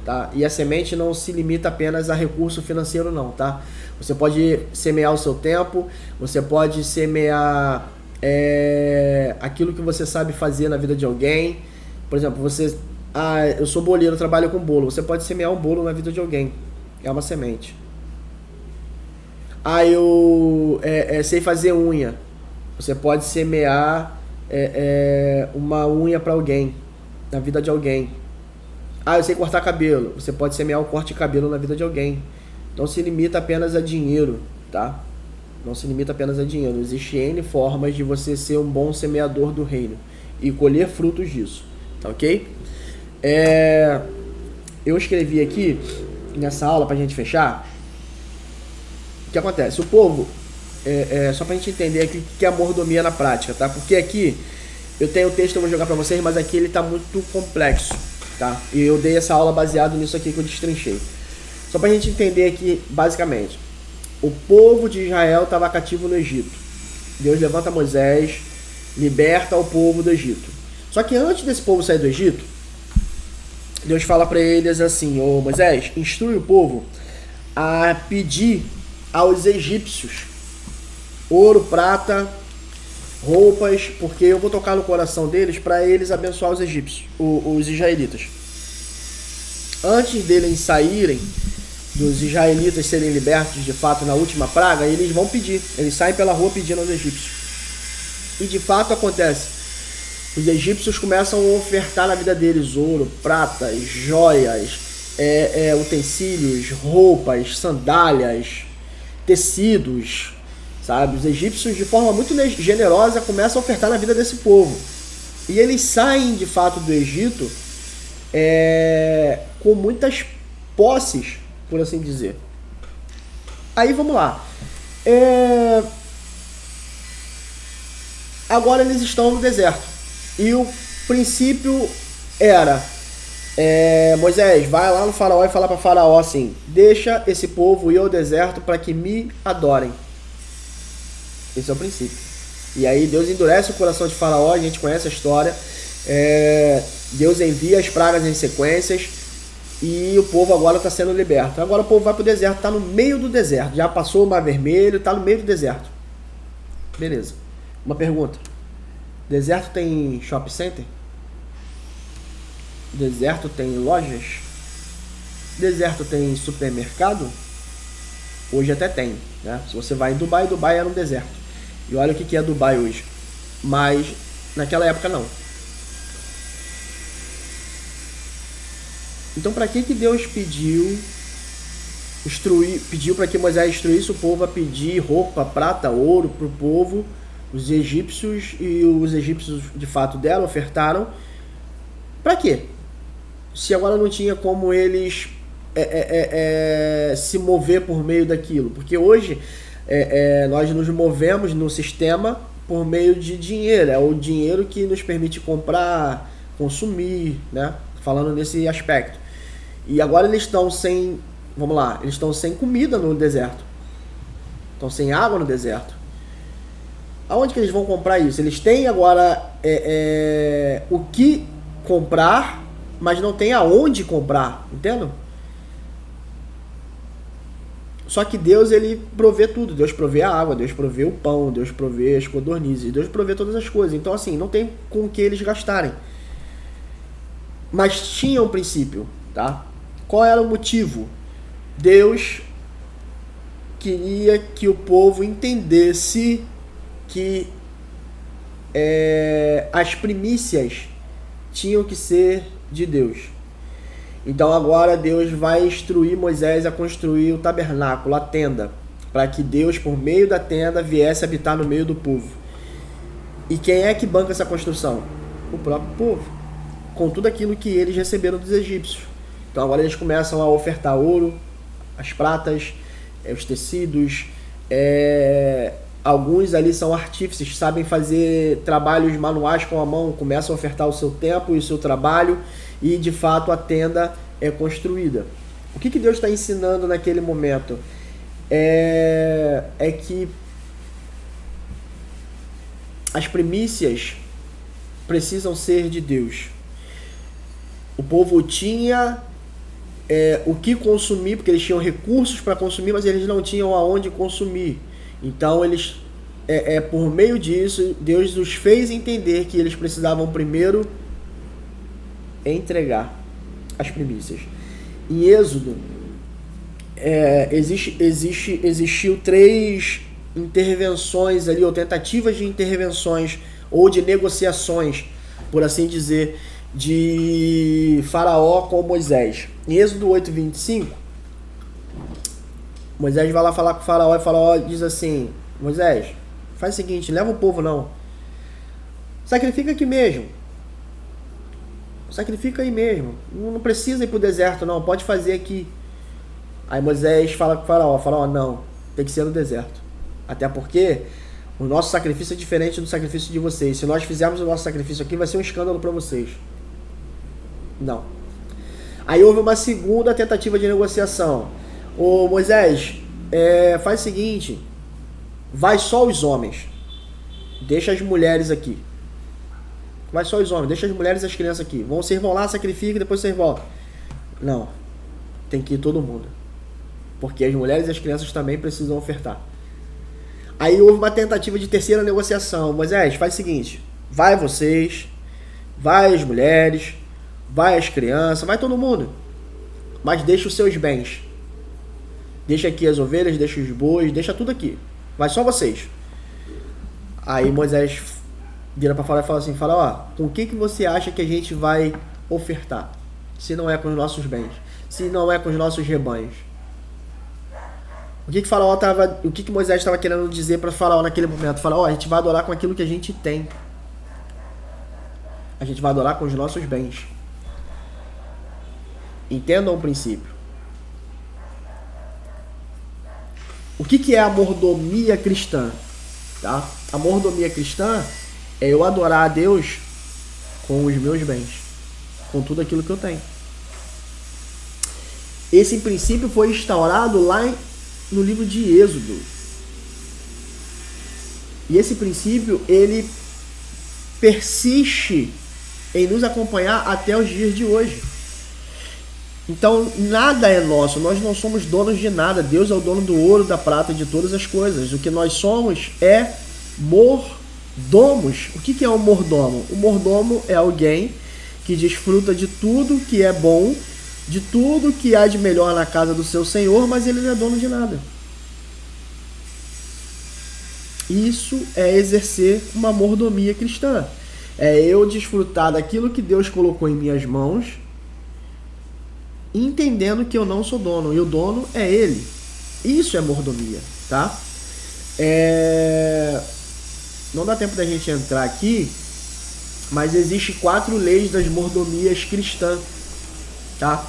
tá? E a semente não se limita apenas a recurso financeiro não, tá? Você pode semear o seu tempo, você pode semear aquilo que você sabe fazer na vida de alguém. Por exemplo, eu sou boleiro, trabalho com bolo. Você pode semear um bolo na vida de alguém. É uma semente. Eu sei fazer unha. Você pode semear uma unha para alguém, na vida de alguém. Eu sei cortar cabelo. Você pode semear um corte de cabelo na vida de alguém. Não se limita apenas a dinheiro, tá? Não se limita apenas a dinheiro. Existem N formas de você ser um bom semeador do reino e colher frutos disso, tá ok? Eu escrevi aqui, nessa aula, pra gente fechar, o que acontece? O povo, só pra gente entender aqui o que é a mordomia na prática, tá? Porque aqui, eu tenho o texto que eu vou jogar pra vocês, mas aqui ele tá muito complexo, tá? E eu dei essa aula baseado nisso aqui que eu destrinchei. Só pra gente entender aqui, basicamente, o povo de Israel estava cativo no Egito. Deus levanta Moisés, liberta o povo do Egito. Só que antes desse povo sair do Egito, Deus fala para eles assim: Moisés, instrui o povo a pedir aos egípcios ouro, prata, roupas, porque eu vou tocar no coração deles para eles abençoar os egípcios, os israelitas. Antes deles saírem, dos israelitas serem libertos de fato na última praga, eles vão pedir, eles saem pela rua pedindo aos egípcios. E de fato acontece. Os egípcios começam a ofertar na vida deles ouro, prata, joias, utensílios, roupas, sandálias, tecidos, sabe? Os egípcios de forma muito generosa começam a ofertar na vida desse povo. E eles saem de fato do Egito com muitas posses, por assim dizer. Aí vamos lá. Agora eles estão no deserto. E o princípio era: Moisés, vai lá no faraó e fala para faraó assim: deixa esse povo ir ao deserto para que me adorem. Esse é o princípio. E aí Deus endurece o coração de faraó, a gente conhece a história. Deus envia as pragas em sequências. E o povo agora está sendo liberto. Agora o povo vai para o deserto, está no meio do deserto. Já passou o Mar Vermelho, está no meio do deserto. Beleza. Uma pergunta. Deserto tem shopping center? Deserto tem lojas? Deserto tem supermercado? Hoje até tem, né? Se você vai em Dubai, Dubai era um deserto. E olha o que é Dubai hoje. Mas naquela época não. Então, para que Deus pediu para que Moisés instruísse o povo a pedir roupa, prata, ouro para o povo? Os egípcios, e os egípcios de fato deram, ofertaram. Para quê? Se agora não tinha como eles se mover por meio daquilo. Porque hoje nós nos movemos no sistema por meio de dinheiro. É o dinheiro que nos permite comprar, consumir, né? Falando nesse aspecto. E agora eles estão sem, eles estão sem comida no deserto. Estão sem água no deserto. Aonde que eles vão comprar isso? Eles têm agora o que comprar, mas não tem aonde comprar, entendeu? Só que Deus, ele provê tudo. Deus provê a água, Deus provê o pão, Deus provê as codornizes, Deus provê todas as coisas. Então assim, não tem com o que eles gastarem. Mas tinha um princípio, tá? Qual era o motivo? Deus queria que o povo entendesse que as primícias tinham que ser de Deus. Então agora Deus vai instruir Moisés a construir o tabernáculo, a tenda, para que Deus, por meio da tenda, viesse habitar no meio do povo. E quem é que banca essa construção? O próprio povo, com tudo aquilo que eles receberam dos egípcios. Então agora eles começam a ofertar ouro, as pratas, os tecidos. Alguns ali são artífices, sabem fazer trabalhos manuais com a mão, começam a ofertar o seu tempo e o seu trabalho, e de fato a tenda é construída. O que Deus está ensinando naquele momento? É que as primícias precisam ser de Deus. O povo tinha o que consumir, porque eles tinham recursos para consumir, mas eles não tinham aonde consumir. Então, eles, por meio disso, Deus os fez entender que eles precisavam primeiro entregar as primícias. Em Êxodo, existiu 3 intervenções ali, ou tentativas de intervenções, ou de negociações, por assim dizer, de Faraó com Moisés. Em Êxodo 8:25, Moisés vai lá falar com o Faraó, e o Faraó diz assim: Moisés, faz o seguinte, leva o povo não, sacrifica aqui mesmo, sacrifica aí mesmo, não precisa ir pro deserto não, pode fazer aqui. Aí Moisés fala com o Faraó, não, tem que ser no deserto, até porque o nosso sacrifício é diferente do sacrifício de vocês. Se nós fizermos o nosso sacrifício aqui, vai ser um escândalo para vocês. Não. Aí houve uma segunda tentativa de negociação. Ô Moisés, faz o seguinte, vai só os homens, deixa as mulheres aqui. Vai só os homens, deixa as mulheres e as crianças aqui. Vocês vão lá, sacrificam e depois vocês voltam. Não, tem que ir todo mundo, porque as mulheres e as crianças também precisam ofertar. Aí houve uma tentativa de terceira negociação. Moisés, faz o seguinte, vai vocês, vai as mulheres, vai as crianças, vai todo mundo, mas deixa os seus bens. Deixa aqui as ovelhas, deixa os bois, deixa tudo aqui. Vai só vocês. Aí Moisés vira para Faraó e fala assim, com o que você acha que a gente vai ofertar? Se não é com os nossos bens, se não é com os nossos rebanhos. O que Moisés estava querendo dizer para Faraó naquele momento? Faraó, a gente vai adorar com aquilo que a gente tem. A gente vai adorar com os nossos bens. Entendam o princípio. O que é a mordomia cristã? Tá? A mordomia cristã é eu adorar a Deus com os meus bens, com tudo aquilo que eu tenho. Esse princípio foi instaurado lá no livro de Êxodo. E esse princípio, ele persiste em nos acompanhar até os dias de hoje. Então, nada é nosso, nós não somos donos de nada. Deus é o dono do ouro, da prata e de todas as coisas. O que nós somos é mordomos. O que é um mordomo? O mordomo é alguém que desfruta de tudo que é bom, de tudo que há de melhor na casa do seu senhor, mas ele não é dono de nada. Isso é exercer uma mordomia cristã. É eu desfrutar daquilo que Deus colocou em minhas mãos, entendendo que eu não sou dono, e o dono é Ele. Isso é mordomia, tá? Não dá tempo da gente entrar aqui, mas existe 4 leis das mordomias cristãs, tá?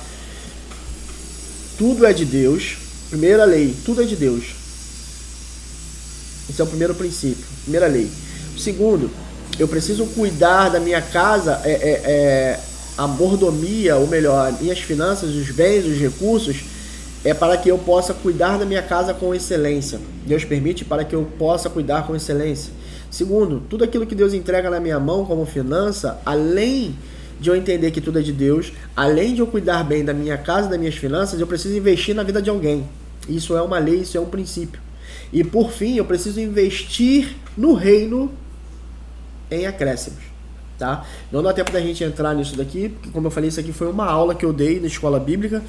Tudo é de Deus. Primeira lei, tudo é de Deus. Esse é o primeiro princípio, primeira lei. O segundo, eu preciso cuidar da minha casa, a mordomia, ou melhor, minhas finanças, os bens, os recursos, é para que eu possa cuidar da minha casa com excelência. Deus permite para que eu possa cuidar com excelência. Segundo, tudo aquilo que Deus entrega na minha mão como finança, além de eu entender que tudo é de Deus, além de eu cuidar bem da minha casa, das minhas finanças, eu preciso investir na vida de alguém. Isso é uma lei, isso é um princípio. E por fim, eu preciso investir no reino em acréscimos, tá? Não dá tempo da gente entrar nisso daqui, porque como eu falei, isso aqui foi uma aula que eu dei na escola bíblica,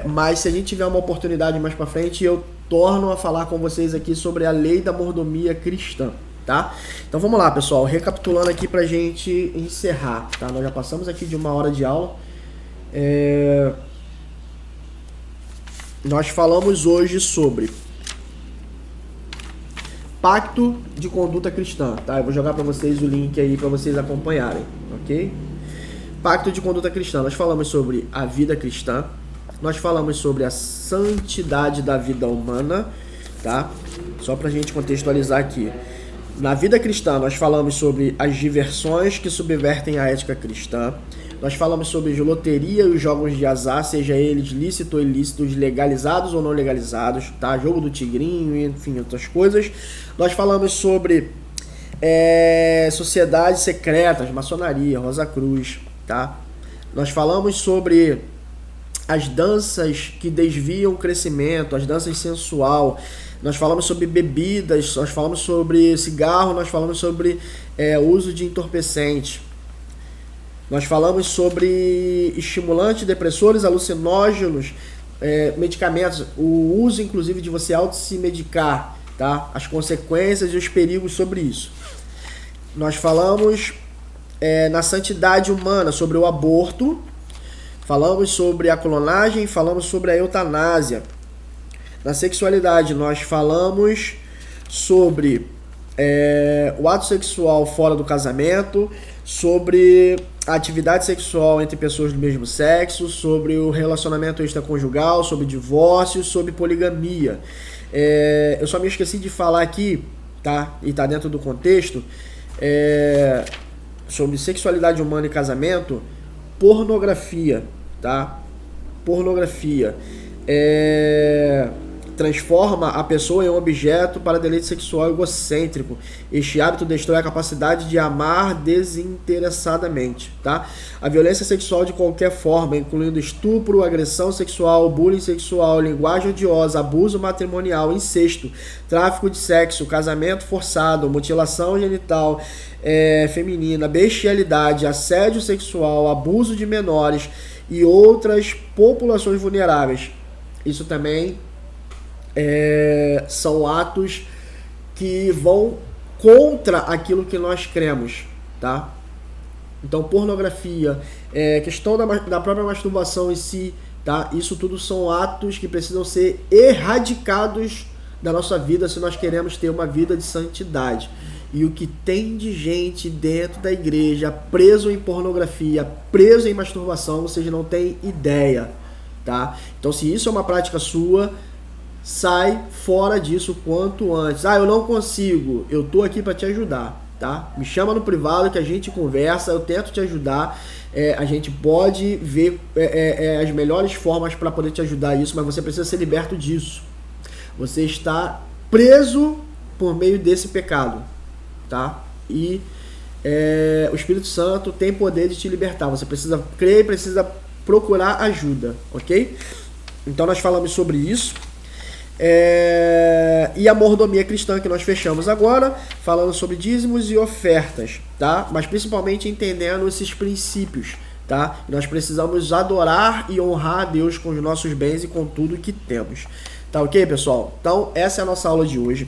mas se a gente tiver uma oportunidade mais para frente, eu torno a falar com vocês aqui sobre a lei da mordomia cristã, tá? Então vamos lá, pessoal, recapitulando aqui pra gente encerrar, tá? Nós já passamos aqui de 1 hora de aula. Nós falamos hoje sobre pacto de conduta cristã, tá? Eu vou jogar para vocês o link aí para vocês acompanharem, ok? Pacto de conduta cristã. Nós falamos sobre a vida cristã, nós falamos sobre a santidade da vida humana, tá? Só pra gente contextualizar aqui. Na vida cristã, nós falamos sobre as diversões que subvertem a ética cristã. Nós falamos sobre loteria e os jogos de azar, seja eles lícitos ou ilícitos, legalizados ou não legalizados, tá? Jogo do tigrinho, enfim, outras coisas. Nós falamos sobre sociedades secretas, maçonaria, Rosa Cruz, tá? Nós falamos sobre as danças que desviam o crescimento, as danças sensual. Nós falamos sobre bebidas, nós falamos sobre cigarro, nós falamos sobre uso de entorpecente. Nós falamos sobre estimulantes, depressores, alucinógenos, medicamentos, o uso inclusive de você se medicar, tá? As consequências e os perigos sobre isso. Nós falamos na santidade humana, sobre o aborto, falamos sobre a clonagem, falamos sobre a eutanásia. Na sexualidade, nós falamos sobre o ato sexual fora do casamento, sobre a atividade sexual entre pessoas do mesmo sexo, sobre o relacionamento extraconjugal, sobre divórcio, sobre poligamia. Eu só me esqueci de falar aqui, tá? E tá dentro do contexto, sobre sexualidade humana e casamento, pornografia, tá? Pornografia transforma a pessoa em um objeto para deleite sexual egocêntrico. Este hábito destrói a capacidade de amar desinteressadamente, tá? A violência sexual de qualquer forma, incluindo estupro, agressão sexual, bullying sexual, linguagem odiosa, abuso matrimonial, incesto, tráfico de sexo, casamento forçado, mutilação genital feminina, bestialidade, assédio sexual, abuso de menores e outras populações vulneráveis. Isso também são atos que vão contra aquilo que nós cremos, tá? Então, pornografia, questão da própria masturbação em si, tá? Isso tudo são atos que precisam ser erradicados da nossa vida se nós queremos ter uma vida de santidade. E o que tem de gente dentro da igreja preso em pornografia, preso em masturbação, vocês não têm ideia, tá? Então, se isso é uma prática sua, sai fora disso quanto antes. Eu não consigo, eu tô aqui para te ajudar, tá? Me chama no privado que a gente conversa, eu tento te ajudar. A gente pode ver as melhores formas para poder te ajudar isso, mas você precisa ser liberto disso. Você está preso por meio desse pecado, tá? E o Espírito Santo tem poder de te libertar. Você precisa crer e precisa procurar ajuda, ok? Então nós falamos sobre isso. E a mordomia cristã que nós fechamos agora, falando sobre dízimos e ofertas, tá? Mas principalmente entendendo esses princípios, tá? Nós precisamos adorar e honrar a Deus com os nossos bens e com tudo que temos, tá ok, pessoal? Então essa é a nossa aula de hoje.